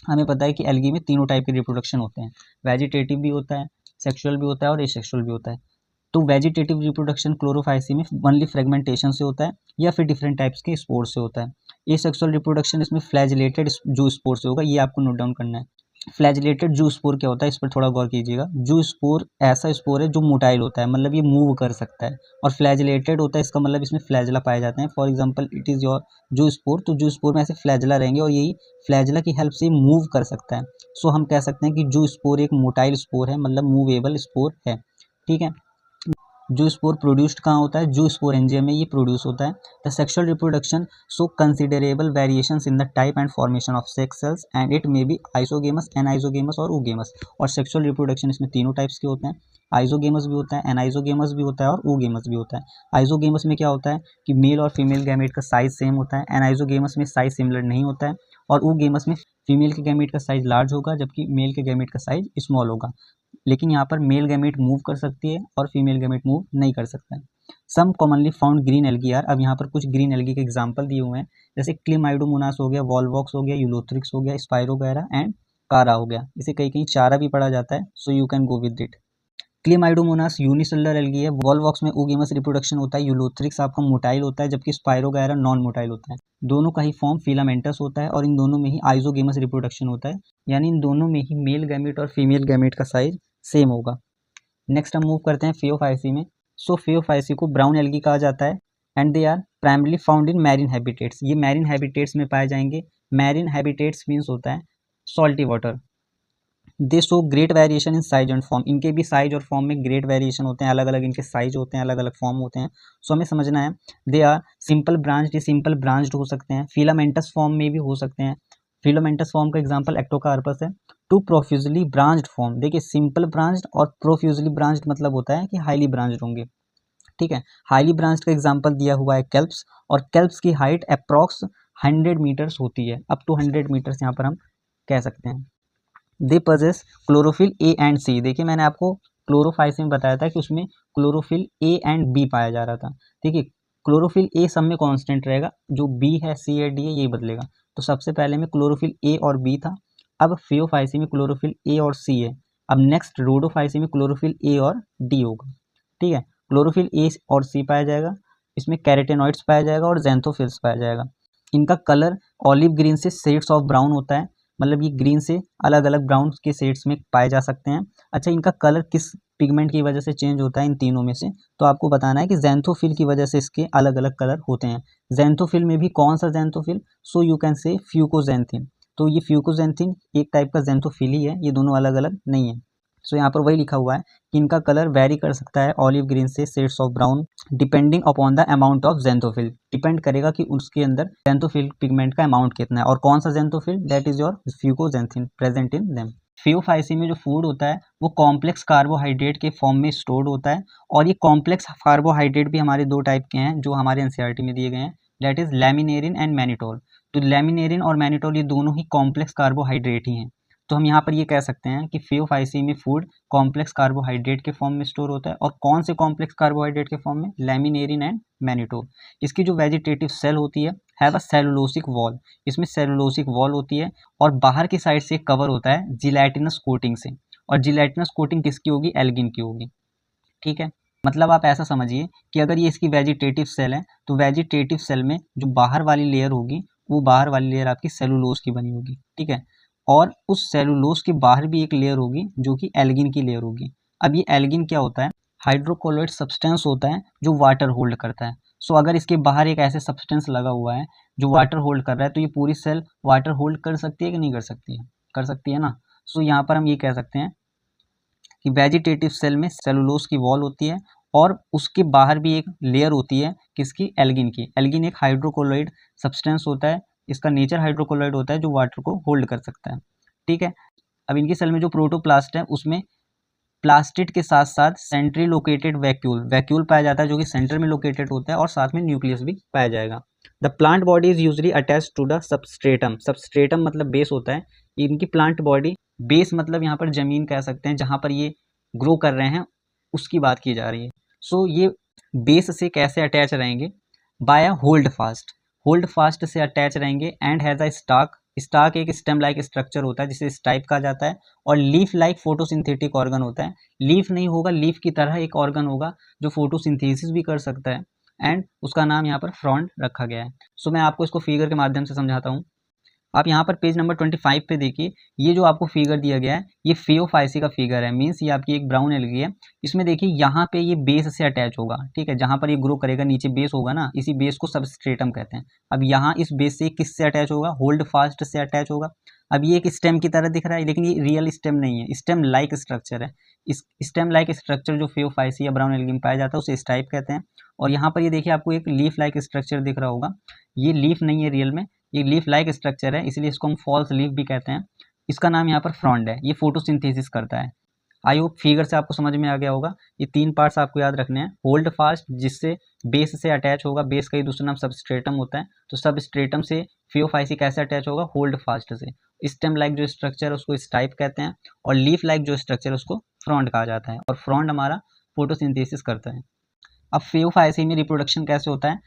हमें पता है कि एल्गी में तीनों टाइप के रिप्रोडक्शन होते हैं, वेजिटेटिव भी होता है, सेक्सुअल भी होता है और एसेक्सुअल भी होता है। तो वेजिटेटिव रिप्रोडक्शन क्लोरोफाइसी में ओनली फ्रेगमेंटेशन से होता है या फिर डिफरेंट टाइप्स के स्पोर से होता है। एसेक्सुअल रिप्रोडक्शन इसमें फ्लैजिलेटेड जो स्पोर से होगा, ये आपको नोट डाउन करना है। फ्लैजिलेटेड जू स्पोर क्या होता है, इस पर थोड़ा गौर कीजिएगा। जू स्पोर ऐसा स्पोर है जो मोटाइल होता है, मतलब ये मूव कर सकता है। और फ्लैजिलेटेड होता है, इसका मतलब इसमें फ्लैजला पाए जाते हैं। For example it is your जू स्पोर, तो जू स्पोर में ऐसे फ्लैजला रहेंगे और यही फ्लैजला की हेल्प से मूव कर सकता है। सो हम कह सकते हैं कि जू स्पोर एक मोटाइल स्पोर है, मतलब मूवेबल स्पोर है। ठीक है, जू स्पोर प्रोड्यूस्ड कहाँ होता है, जू स्पोर एंजियम में ये प्रोड्यूस होता है। The sexual reproduction so considerable variations in the type and formation of sex cells and it may be isogamous, anisogamous और ओगेमस। और सेक्सुअल रिप्रोडक्शन इसमें तीनों टाइप्स के होते हैं, आइसोगेमस भी होता है, एनाइसोगेमस भी होता है और ओगेमस भी होता है। आइसोगेमस में क्या होता है कि मेल और फीमेल गैमेट का साइज सेम होता है, एनाइसोगेमस में साइज सिमिलर नहीं होता है, और ओगेमस में फीमेल के गैमेट का साइज लार्ज होगा जबकि मेल के गैमेट का साइज स्मॉल होगा। लेकिन यहाँ पर मेल गैमेट मूव कर सकती है और फीमेल गैमेट मूव नहीं कर सकता है। Some commonly found green algae are, अब यहाँ पर कुछ ग्रीन एल्गी के एग्जांपल दिए हुए हैं, जैसे क्लेमाइडोमोनास हो गया, वॉलवॉक्स हो गया, यूलोथ्रिक्स हो गया, स्पाइरोगैरा एंड कारा हो गया। इसे कहीं कहीं चारा भी पढ़ा जाता है, सो you can go with it. Chlamydomonas unicellular algae है, वॉलवॉक्स में ओगेमस रिप्रोडक्शन होता है, यूलोथ्रिक्स आपका मोटाइल होता है जबकि स्पाइरोगैरा नॉन मोटाइल होता है। दोनों का ही फॉर्म फिलामेंटस होता है और इन दोनों में ही आइसोगेमस रिप्रोडक्शन होता है, यानी इन दोनों में ही मेल गैमेट और फीमेल गैमेट का साइज सेम होगा। नेक्स्ट हम मूव करते हैं फियोफाइसी में। सो फियोफाइसी को ब्राउन एल्गी कहा जाता है and they are primarily found in marine habitats, ये मैरिन हैबिटेट्स में पाए जाएंगे। मैरिन हैबिटेट्स मीन्स होता है salty water. They show great variation in size and form, इनके भी साइज और फॉर्म में ग्रेट वेरिएशन होते हैं, अलग अलग इनके साइज होते हैं, अलग अलग फॉर्म होते हैं। सो हमें समझना है, they are simple branched, simple branched हो सकते हैं, फिलामेंटस फॉर्म में भी हो सकते हैं। फिलामेंटस फॉर्म का एग्जांपल एक्टोकार्पस है। टू प्रोफ्यूजली ब्रांच्ड फॉर्म, देखिए सिंपल ब्रांच्ड और प्रोफ्यूजली ब्रांच्ड मतलब होता है कि हाईली ब्रांच्ड होंगे। ठीक है, हाईली ब्रांच्ड का एग्जांपल दिया हुआ है केल्प्स, और केल्प्स की हाइट अप्रॉक्स 100 मीटर्स होती है, अप टू 100 मीटर्स यहाँ पर हम कह सकते हैं। They possess chlorophyll a and c, देखिए मैंने आपको क्लोरोफाइसिन बताया था कि उसमें क्लोरोफिल ए एंड बी पाया जा रहा था। देखिए क्लोरोफिल ए सब में कांस्टेंट रहेगा, जो बी है, सी है, डी है, यही बदलेगा। तो सबसे पहले में क्लोरोफिल ए और बी था, अब फियोफाइसी में क्लोरोफिल ए और सी है। अब नेक्स्ट रोडोफाइसी में क्लोरोफिल ए और डी होगा। ठीक है, क्लोरोफिल ए और सी पाया जाएगा, इसमें कैरोटेनॉइड्स पाया जाएगा और ज़ैंथोफिल्स पाया जाएगा। इनका कलर ऑलिव ग्रीन से शेड्स ऑफ ब्राउन होता है, मतलब ये ग्रीन से अलग अलग ब्राउन के शेड्स में पाए जा सकते हैं। अच्छा, इनका कलर किस पिगमेंट की वजह से चेंज होता है इन तीनों में से, तो आपको बताना है कि ज़ैंथोफिल की वजह से इसके अलग अलग कलर होते हैं। ज़ैंथोफिल में भी कौन सा ज़ैंथोफिल, सो यू कैन से फ्यूकोजैंथिन, तो ये फ्यूकोजैंथिन एक टाइप का ज़ैंथोफिल ही है, ये दोनों अलग अलग नहीं है। सो यहाँ पर वही लिखा हुआ है कि इनका कलर वेरी कर सकता है ऑलिव ग्रीन से shades of brown, depending upon the amount of xanthophyll, depend करेगा कि उसके अंदर ज़ैंथोफिल पिगमेंट का अमाउंट कितना है, और कौन सा xanthophyll, that is your fucoxanthin present in them. Phaeophyceae में जो फूड होता है वो कॉम्प्लेक्स कार्बोहाइड्रेट के फॉर्म में स्टोर्ड होता है, और ये कॉम्प्लेक्स कार्बोहाइड्रेट भी हमारे दो टाइप के हैं जो हमारे एनसीईआरटी में दिए गए हैं, दैट इज लैमिनेरिन एंड मैनिटोल। तो लैमिनेरिन और मैनिटोल ये दोनों ही कॉम्प्लेक्स कार्बोहाइड्रेट ही हैं। तो हम यहाँ पर ये कह सकते हैं कि फियोफाइसी में फूड कॉम्प्लेक्स कार्बोहाइड्रेट के फॉर्म में स्टोर होता है, और कौन से कॉम्प्लेक्स कार्बोहाइड्रेट के फॉर्म में, लैमिनेरिन एंड मैनिटोल। इसकी जो वेजिटेटिव सेल होती है हैव अ सेलुलोसिक वॉल, इसमें सेलुलोसिक वॉल होती है, और बाहर की साइड से कवर होता है जिलेटिनस कोटिंग से, और जिलेटिनस कोटिंग किसकी होगी, एल्गिन की होगी। ठीक है, मतलब आप ऐसा समझिए कि अगर ये इसकी वेजिटेटिव सेल है तो वेजिटेटिव सेल में जो बाहर वाली लेयर होगी वो बाहर वाली लेयर आपकी सेलुलोज की बनी होगी, ठीक है। और उस सेलुलोज के बाहर भी एक लेयर होगी जो कि एल्गिन की लेयर होगी। अब ये एल्गिन क्या होता है? हाइड्रोकोलोइड सब्सटेंस होता है जो वाटर होल्ड करता है। सो अगर इसके बाहर एक ऐसे सब्सटेंस लगा हुआ है जो वाटर होल्ड कर रहा है तो ये पूरी सेल वाटर होल्ड कर सकती है कि नहीं कर सकती है? कर सकती है ना। सो यहाँ पर हम ये कह सकते हैं कि वेजिटेटिव सेल में सेलुलोज की वॉल होती है और उसके बाहर भी एक लेयर होती है किसकी? एल्गिन की। एल्गिन एक हाइड्रोकोलोइड सब्सटेंस होता है, इसका नेचर हाइड्रोकोलोइड होता है जो वाटर को होल्ड कर सकता है, ठीक है। अब इनकी सेल में जो प्रोटोप्लास्ट है उसमें प्लास्टिड के साथ साथ सेंट्री लोकेटेड वैक्यूल वैक्यूल पाया जाता है जो कि सेंटर में लोकेटेड होता है और साथ में न्यूक्लियस भी पाया जाएगा। The plant body is usually attach to the substratum. Substratum मतलब बेस होता है। इनकी प्लांट बॉडी, बेस मतलब यहाँ पर जमीन कह सकते हैं जहाँ पर ये ग्रो कर रहे हैं उसकी बात की जा रही है। सो ये बेस से कैसे अटैच रहेंगे? By a holdfast. Holdfast से अटैच रहेंगे and has a stalk. Stalk एक स्टेम लाइक स्ट्रक्चर होता है जिसे स्टाइप कहा जाता है और लीफ लाइक फोटोसिंथेटिक ऑर्गन होता है। लीफ नहीं होगा, लीफ की तरह एक ऑर्गन होगा जो फोटोसिंथेसिस भी कर सकता है एंड उसका नाम यहाँ पर फ्रॉन्ड रखा गया है। सो मैं आपको इसको फिगर के माध्यम से समझाता हूँ। आप यहाँ पर पेज नंबर 25 पे देखिए, ये जो आपको फिगर दिया गया है ये फियोफाइसी का फिगर है, मीन्स ये आपकी एक ब्राउन एल्गी है। इसमें देखिए यहाँ पे ये बेस से अटैच होगा, ठीक है। जहाँ पर ये ग्रो करेगा नीचे बेस होगा ना, इसी बेस को सबस्ट्रेटम कहते हैं। अब यहाँ इस बेस से किससे अटैच होगा? होल्ड फास्ट से अटैच होगा। अब ये एक स्टेम की तरह दिख रहा है लेकिन ये रियल स्टेम नहीं है, स्टेम लाइक स्ट्रक्चर है। इस स्टेम लाइक स्ट्रक्चर जो फियोफाइसी या ब्राउन एल्गी में पाया जाता है उसे स्टाइप कहते हैं। और यहाँ पर ये देखिए आपको एक लीफ लाइक स्ट्रक्चर दिख रहा होगा, ये लीफ नहीं है रियल में, ये लीफ लाइक स्ट्रक्चर है इसलिए इसको हम फॉल्स लीफ भी कहते हैं। इसका नाम यहाँ पर फ्रॉन्ड है, ये फोटोसिंथेसिस करता है। आई होप फिगर से आपको समझ में आ गया होगा। ये 3 पार्ट्स आपको याद रखने हैं। होल्ड फास्ट जिससे बेस से अटैच होगा, बेस का ही दूसरा नाम सबस्ट्रेटम होता है, तो सबस्ट्रेटम से फियोफाइसी कैसे अटैच होगा? होल्ड फास्ट से। स्टेम लाइक जो स्ट्रक्चर है उसको स्टाइप कहते हैं और लीफ लाइक जो स्ट्रक्चर है उसको फ्रॉन्ड कहा जाता है और फ्रॉन्ड हमारा फोटोसिंथेसिस करता है। अब फियोफाइसी में रिप्रोडक्शन कैसे होता है?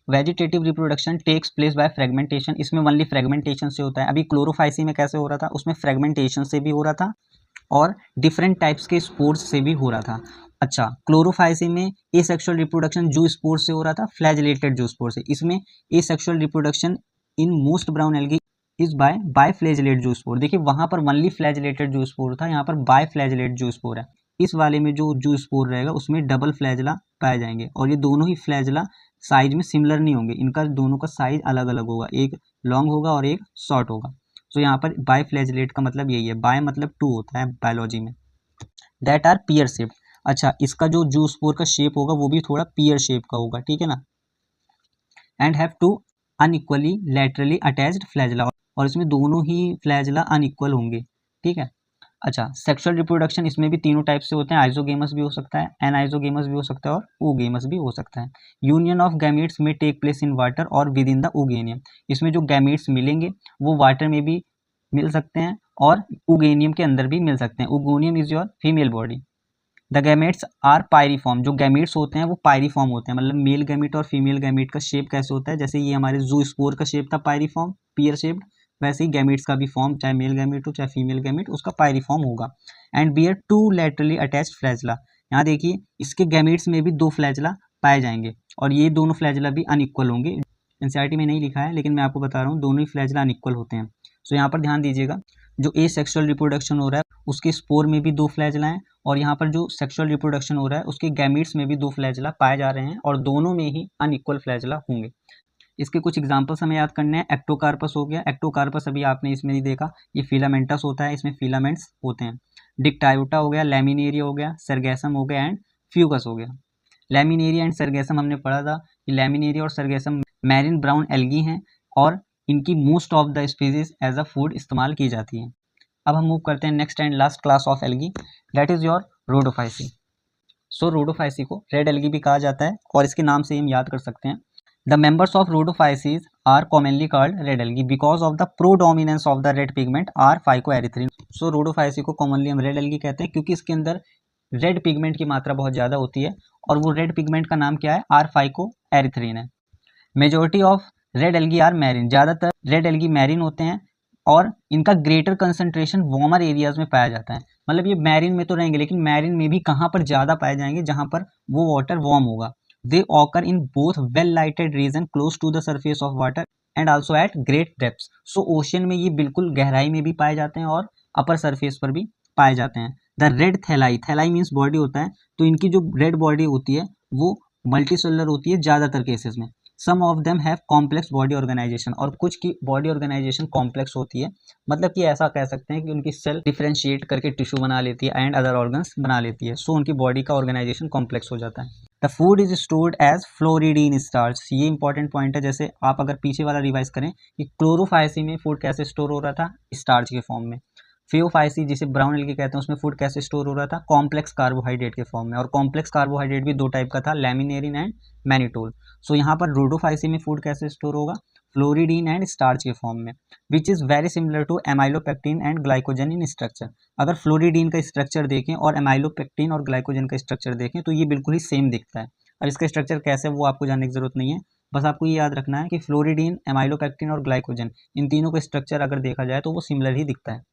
Vegetative reproduction takes place by fragmentation, इसमें ओनली फ्रेगमेंटेशन से होता है। अभी क्लोरोफाइसी में कैसे हो रहा था? उसमें फ्रेगमेंटेशन से भी हो रहा था और डिफरेंट टाइप्स के स्पोर्स से भी हो रहा था। अच्छा, क्लोरोफाइसी में एसेक्सुअल रिप्रोडक्शन जू स्पोर से हो रहा था, फ्लैजिलेटेड जू स्पोर से। इसमें asexual reproduction in most brown algae is by flagellate जू स्पोर। देखिए वहां पर ओनली फ्लैजिलेटेड जू स्पोर था, यहाँ पर बाय फ्लैजिलेट जू स्पोर है। इस वाले में जो जू स्पोर रहेगा उसमें डबल फ्लैजला पाए जाएंगे और ये दोनों ही फ्लैजला साइज में सिमिलर नहीं होंगे, इनका दोनों का साइज अलग अलग होगा, एक लॉन्ग होगा और एक शॉर्ट होगा। तो यहाँ पर बाय फ्लैजिलेट का मतलब यही है, बाय मतलब 2 होता है बायोलॉजी में। That are pear shape. अच्छा, इसका जो जू स्पोर का शेप होगा वो भी थोड़ा पियर शेप का होगा, ठीक है ना। And have two unequally laterally attached flagella, और इसमें दोनों ही फ्लैजला अनइक्वल होंगे, ठीक है। अच्छा, सेक्सुअल रिप्रोडक्शन इसमें भी तीनों टाइप से होते हैं, आइजोगेमस भी हो सकता है, एनाइजोगेमस भी हो सकता है और ओगेमस भी हो सकता है। यूनियन ऑफ गैमेट्स में टेक प्लेस इन वाटर और विद इन द ओगेनियम। इसमें जो गैमेट्स मिलेंगे वो वाटर में भी मिल सकते हैं और ओगेनियम के अंदर भी मिल सकते हैं। Oogonium is your female body. The gametes are pyriform. जो गैमेट्स होते हैं वो पायरीफॉर्म होते हैं, मतलब मेल गैमेट और फीमेल गैमेट का शेप कैसे होता है? जैसे ये हमारे जू स्पोर का शेप था पायरीफॉर्म, पियर शेप्ड, वैसे ही गैमेट्स का भी फॉर्म, चाहे मेल गैमेट हो चाहे फीमेल गैमेट, उसका पायरीफॉर्म होगा। And bear 2 laterally attached flagella. यहाँ देखिए इसके गैमेट्स में भी 2 फ्लैजला पाए जाएंगे और ये दोनों फ्लैजला भी अनइक्वल होंगे। एनसीईआरटी में नहीं लिखा है लेकिन मैं आपको बता रहा हूँ, दोनों ही फ्लैजला अनइक्वल होते हैं। सो यहाँ पर ध्यान दीजिएगा, जो एसेक्सुअल रिप्रोडक्शन हो रहा है उसके स्पोर में भी 2 फ्लैजला हैं और यहाँ पर जो सेक्सुअल रिप्रोडक्शन हो रहा है उसके गैमेट्स में भी 2 फ्लैजला पाए जा रहे हैं और दोनों में ही अनइक्वल फ्लैजला होंगे। इसके कुछ एग्जांपल्स हमें याद करने हैं। एक्टोकार्पस हो गया, एक्टोकार्पस अभी आपने इसमें नहीं देखा, ये फिलामेंटस होता है, इसमें फिलामेंट्स होते हैं। डिक्टायोटा हो गया, लैमिनेरिया हो गया, सरगैसम हो गया एंड फ्यूगस हो गया। लैमिनेरिया एंड सरगैसम हमने पढ़ा था कि लैमिनेरिया और सरगैसम मैरिन ब्राउन एल्गी हैं और इनकी most of the species as a food इस्तेमाल की जाती है। अब हम मूव करते हैं next and last class of algae, that is your Rhodophyceae. So Rhodophyceae को रेड एल्गी भी कहा जाता है और इसके नाम से हम याद कर सकते हैं। The members of rhodophyces are commonly called red algae because of the predominance of the red pigment r phycoerythrin. So Rhodophyceae को कॉमनली हम रेड एल्गी कहते हैं क्योंकि इसके अंदर रेड पिगमेंट की मात्रा बहुत ज़्यादा होती है और वो रेड पिगमेंट का नाम क्या है? आर फाइकोएरिथ्रिन है। Majority of red algae are marine, ज़्यादातर रेड एल्गी मैरिन होते हैं और इनका ग्रेटर कंसंट्रेशन वार्मर एरियाज में पाया जाता है। मतलब ये मैरिन में तो रहेंगे, लेकिन मैरिन में भी कहाँ पर ज़्यादा पाए जाएंगे, जहाँ पर वो वाटर वार्म होगा। They occur in both well lighted region close to the surface of water and also at great depths. So ocean में ये बिल्कुल गहराई में भी पाए जाते हैं और अपर सरफेस पर भी पाए जाते हैं। द रेड थैलाई, थैलाई मीन्स बॉडी होता है, तो इनकी जो रेड बॉडी होती है वो मल्टीसेलुलर होती है ज़्यादातर केसेस में। Some of them have complex body organisation, और कुछ की बॉडी ऑर्गेनाइजेशन कॉम्प्लेक्स होती है, मतलब कि ऐसा कह सकते हैं कि उनकी सेल डिफ्रेंशिएट करके टिश्यू बना लेती है एंड अदर ऑर्गन्स बना लेती है। सो उनकी बॉडी का ऑर्गेनाइजेशन कॉम्प्लेक्स हो जाता है। The food is stored as floridean starch, ये इंपॉर्टेंट पॉइंट है। जैसे आप अगर पीछे वाला रिवाइज करें कि क्लोरोफाइसी में फूड कैसे स्टोर हो रहा था, स्टार्च के फॉर्म में। फियोफाइसी जिसे ब्राउन एल्गी कहते हैं, उसमें फूड कैसे स्टोर हो रहा था, कॉम्प्लेक्स कार्बोहाइड्रेट के फॉर्म में। और कॉम्प्लेक्स कार्बोहाइड्रेट भी दो टाइप का था, लैमिनेरिन एंड मैनिटोल। सो यहाँ पर रोडोफाइसी में फूड कैसे स्टोर होगा, फ्लोरिडीन एंड स्टार्च के फॉर्म में, which is very similar to amylopectin and glycogen in structure. अगर फ्लोरिडीन का स्ट्रक्चर देखें और एमाइलोपेक्टिन और ग्लाइकोजन का स्ट्रक्चर देखें तो ये बिल्कुल ही सेम दिखता है। अब इसका स्ट्रक्चर कैसे है वो आपको जानने की जरूरत नहीं है, बस आपको ये याद रखना है कि फ्लोरिडीन, एमाइलोपेक्टिन और ग्लाइकोजन, इन तीनों का स्ट्रक्चर अगर देखा जाए तो वो सिमिलर ही दिखता है।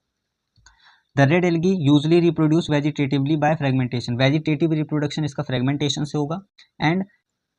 The red algae usually reproduce vegetatively by fragmentation, vegetative reproduction इसका फ्रेगमेंटेशन से होगा, एंड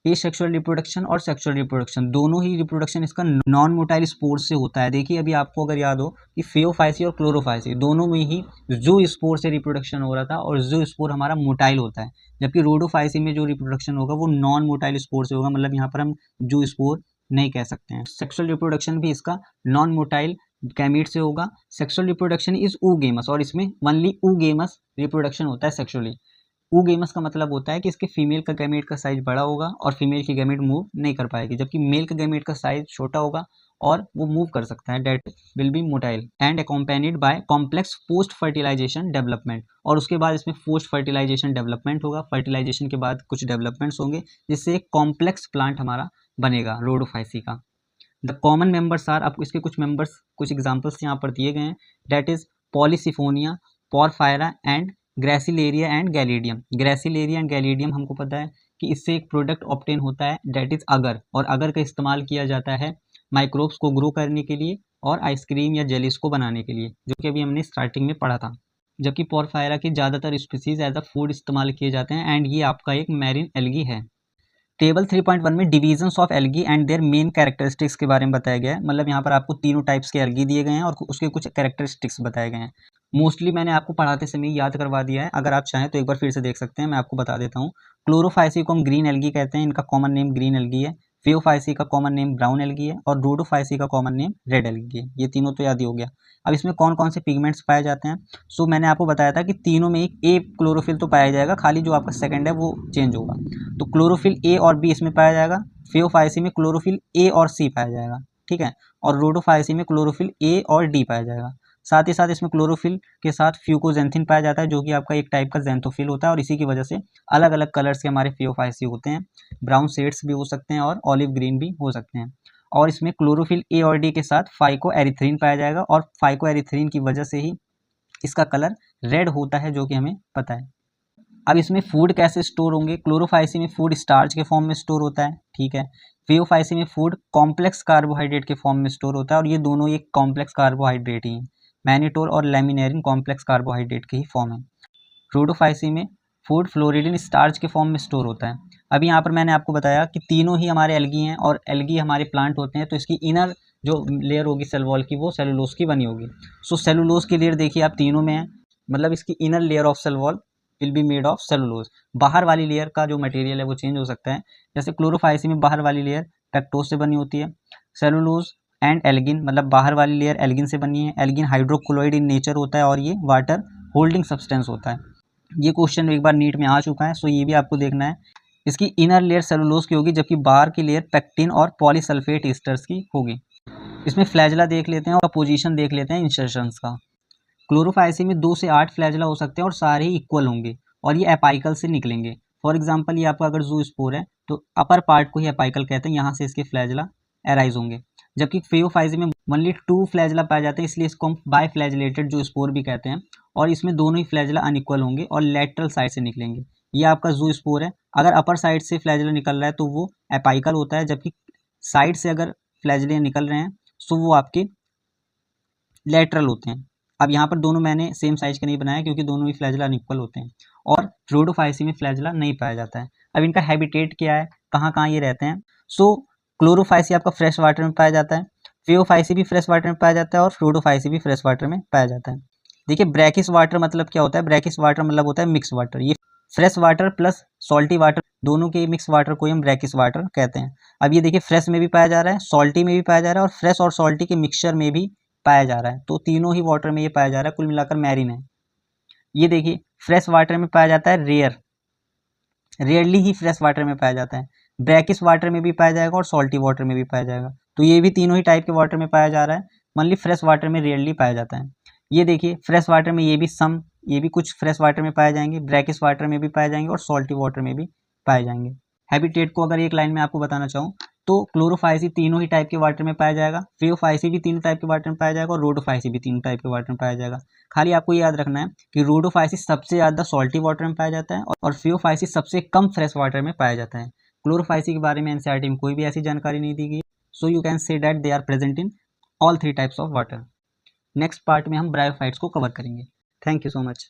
एसेक्सुअल रिप्रोडक्शन और सेक्सुअल रिप्रोडक्शन दोनों ही रिप्रोडक्शन इसका नॉन मोटाइल स्पोर से होता है। देखिए अभी आपको अगर याद हो कि फियोफाइसी और क्लोरोफाइसी दोनों में ही जू स्पोर से रिप्रोडक्शन हो रहा था, और जू स्पोर हमारा मोटाइल होता है, जबकि रोडोफाइसी में जो रिप्रोडक्शन होगा वो नॉन मोटाइल स्पोर से होगा, मतलब यहाँ पर हम जू स्पोर नहीं कह सकते हैं। सेक्सुअल रिप्रोडक्शन भी इसका नॉन मोटाइल गैमीट से होगा। सेक्सुअल रिप्रोडक्शन इज ऊगेमस, और इसमें ओनली ऊगेमस रिप्रोडक्शन होता है सेक्सुअली। ऊगेमस का मतलब होता है कि इसके फीमेल का गैमेट का साइज बड़ा होगा और फीमेल की गैमेट मूव नहीं कर पाएगी, जबकि मेल का गैमेट का साइज छोटा होगा और वो मूव कर सकता है, that will be motile and accompanied by complex post fertilisation development. और उसके बाद इसमें पोस्ट फर्टिलाइजेशन डेवलपमेंट होगा, फर्टिलाइजेशन के बाद कुछ डेवलपमेंट्स होंगे जिससे एक कॉम्प्लेक्स प्लांट हमारा बनेगा रोडोफाइसी का। द कॉमन मेंबर्स आर, आपको इसके कुछ मेंबर्स, कुछ एग्जांपल्स यहाँ पर दिए गए हैं, that is polysiphonia, porphyra and gracilaria and gelidium. Gracilaria and gelidium हमको पता है कि इससे एक प्रोडक्ट ऑब्टेन होता है, डेट इज अगर, और अगर का इस्तेमाल किया जाता है माइक्रोब्स को ग्रो करने के लिए और आइसक्रीम या जेलीस को बनाने के लिए, जो कि अभी हमने स्टार्टिंग में पढ़ा था। जबकि पोरफायरा की ज़्यादातर स्पीसीज एज अ फूड इस्तेमाल किए जाते हैं, एंड ये आपका एक मैरिन एल्गी है। टेबल 3.1 में divisions of algae and their main characteristics के बारे में बताया गया है। मतलब यहाँ पर आपको तीनों टाइप्स के एल्गी दिए गए हैं और उसके कुछ कैरेक्टरिस्टिक्स बताए गए हैं। मोस्टली मैंने आपको पढ़ाते समय याद करवा दिया है, अगर आप चाहें तो एक बार फिर से देख सकते हैं, मैं आपको बता देता हूँ। क्लोरोफाइसी को हम ग्रीन एल्गी कहते हैं, इनका कॉमन नेम ग्रीन एल्गी है। फियोफाइसी का कॉमन नेम ब्राउन एल्गी है, और रोडोफाइसी का कॉमन नेम रेड एल्गी है। ये तीनों तो याद ही हो गया। अब इसमें कौन कौन से पिगमेंट्स पाए जाते हैं, सो मैंने आपको बताया था कि तीनों में एक ए क्लोरोफिल तो पाया जाएगा, खाली जो आपका सेकंड है वो चेंज होगा। तो क्लोरोफिल ए और बी इसमें पाया जाएगा। फियोफाइसी में क्लोरोफिल ए और सी पाया जाएगा, ठीक है, और रोडोफाइसी में क्लोरोफिल ए और डी पाया जाएगा। साथ ही साथ इसमें क्लोरोफिल के साथ फ्यूकोजेंथिन पाया जाता है, जो कि आपका एक टाइप का जेंथोफिल होता है, और इसी की वजह से अलग अलग कलर्स के हमारे फियोफाइसी होते हैं। ब्राउन शेड्स भी हो सकते हैं और ऑलिव ग्रीन भी हो सकते हैं। और इसमें क्लोरोफिल ए और डी के साथ फाइको एरिथ्रीन पाया जाएगा, और फाइको एरिथ्रीन की वजह से ही इसका कलर रेड होता है, जो कि हमें पता है। अब इसमें फूड कैसे स्टोर होंगे, क्लोरोफाइसी में फूड स्टार्च के फॉर्म में स्टोर होता है, ठीक है। फियोफाइसी में फूड कॉम्प्लेक्स कार्बोहाइड्रेट के फॉर्म में स्टोर होता है, और ये दोनों एक कॉम्प्लेक्स कार्बोहाइड्रेट ही हैं। मैनिटोल और लैमिनेरिन कॉम्प्लेक्स कार्बोहाइड्रेट के ही फॉर्म है। रोडोफाइसी में फूड फ्लोरिडिन स्टार्च के फॉर्म में स्टोर होता है। अभी यहाँ पर मैंने आपको बताया कि तीनों ही हमारे एल्गी हैं, और एल्गी हमारे प्लांट होते हैं, तो इसकी इनर जो लेयर होगी सेल वॉल की वो सेलुलोज की बनी होगी। सो सेलुलोज की लेयर देखिए आप तीनों में है, मतलब इसकी inner layer of cell wall will be made of cellulose. बाहर वाली लेयर का जो मटेरियल है वो चेंज हो सकता है। जैसे क्लोरोफाइसी में बाहर वाली लेयर पेक्टोज से बनी होती है। सेलुलोज एंड एल्गिन, मतलब बाहर वाली लेयर एल्गिन से बनी है। एल्गिन हाइड्रोक्लोराइड इन नेचर होता है, और ये वाटर होल्डिंग सब्सटेंस होता है। ये क्वेश्चन एक बार नीट में आ चुका है, सो ये भी आपको देखना है। इसकी इनर लेयर सेलुलोज की होगी, जबकि बाहर की लेयर पेक्टिन और पॉलीसल्फेट ईस्टर्स की होगी। इसमें फ्लैजला देख लेते हैं और पोजीशन देख लेते हैं इंसर्शंस का। क्लोरोफाइसी में 2 से 8 फ्लैजला हो सकते हैं, और सारे ही इक्वल होंगे, और ये एपाइकल से निकलेंगे। फॉर एग्जाम्पल ये आपका अगर जू स्पोर है तो अपर पार्ट को ही एपाइकल कहते हैं, यहाँ से इसके फ्लैजला एराइज होंगे। जबकि फियोफाइसी में ओनली 2 फ्लैजला पाए जाते हैं, इसलिए इसको हम बाई फ्लैजलेटेड जो स्पोर भी कहते हैं, और इसमें दोनों ही फ्लैजला अनइक्वल होंगे और लेटरल साइड से निकलेंगे। ये आपका जू स्पोर है। अगर अपर साइड से फ्लैजला निकल रहा है तो वो एपाइकल होता है, जबकि साइड से अगर फ्लैजले निकल रहे हैं तो वो आपके लेटरल होते हैं। अब यहाँ पर दोनों मैंने सेम साइज के नहीं बनाया क्योंकि दोनों ही फ्लैजिला अनइक्वल होते हैं, और रोडोफाइसी में फ्लैजिला नहीं पाया जाता है। अब इनका हैबिटेट क्या है, कहाँ कहाँ ये रहते हैं? सो क्लोरोफाइसी आपका फ्रेश वाटर में पाया जाता है, फियोफाइसी भी फ्रेश वाटर में पाया जाता है, और रोडोफाइसी भी फ्रेश वाटर में पाया जाता है। देखिए ब्रैकिश वाटर मतलब क्या होता है? ब्रैकिश वाटर मतलब होता है मिक्स वाटर। ये fresh water plus salty water दोनों के मिक्स वाटर को हम ब्रैकिश वाटर कहते हैं। अब ये देखिए फ्रेश में भी पाया जा रहा है, सॉल्टी में भी पाया जा रहा है, और फ्रेश और सॉल्टी के मिक्सचर में भी पाया जा रहा है। तो तीनों ही वाटर में ये पाया जा रहा है, कुल मिलाकर मैरिन है। ये देखिए फ्रेश वाटर में पाया जाता है रेयरली ही फ्रेश वाटर में पाया जाता है। ब्रैकिश वाटर में भी पाया जाएगा और सॉल्टी वाटर में भी पाया जाएगा। तो ये भी तीनों ही टाइप के वाटर में पाया जा रहा है, ओनली फ्रेश वाटर में रेयरली पाया जाता है। ये देखिए फ्रेश वाटर में ये भी कुछ फ्रेश वाटर में पाए जाएंगे, ब्रैकिश वाटर में भी पाए जाएंगे, और सॉल्टी वाटर में भी पाए जाएंगे। हैबिटेट को अगर एक लाइन में आपको बताना चाहूँ तो क्लोरोफाइसी तीनों ही टाइप के वाटर में पाया जाएगा, फियोफाइसी भी तीनों टाइप के वाटर में पाया जाएगा, और रोडोफाइसी भी तीनों टाइप के वाटर में पाया जाएगा। खाली आपको ये याद रखना है कि रोडोफाइसी सबसे ज़्यादा सॉल्टी वाटर में पाया जाता है, और फियोफाइसी सबसे कम फ्रेश वाटर में पाया जाता है। क्लोरोफाइसी के बारे में एनसीईआरटी में कोई भी ऐसी जानकारी नहीं दी गई, so you can say that they are present in all 3 types of water. Next part में हम ब्रायोफाइट्स को कवर करेंगे। Thank you so much.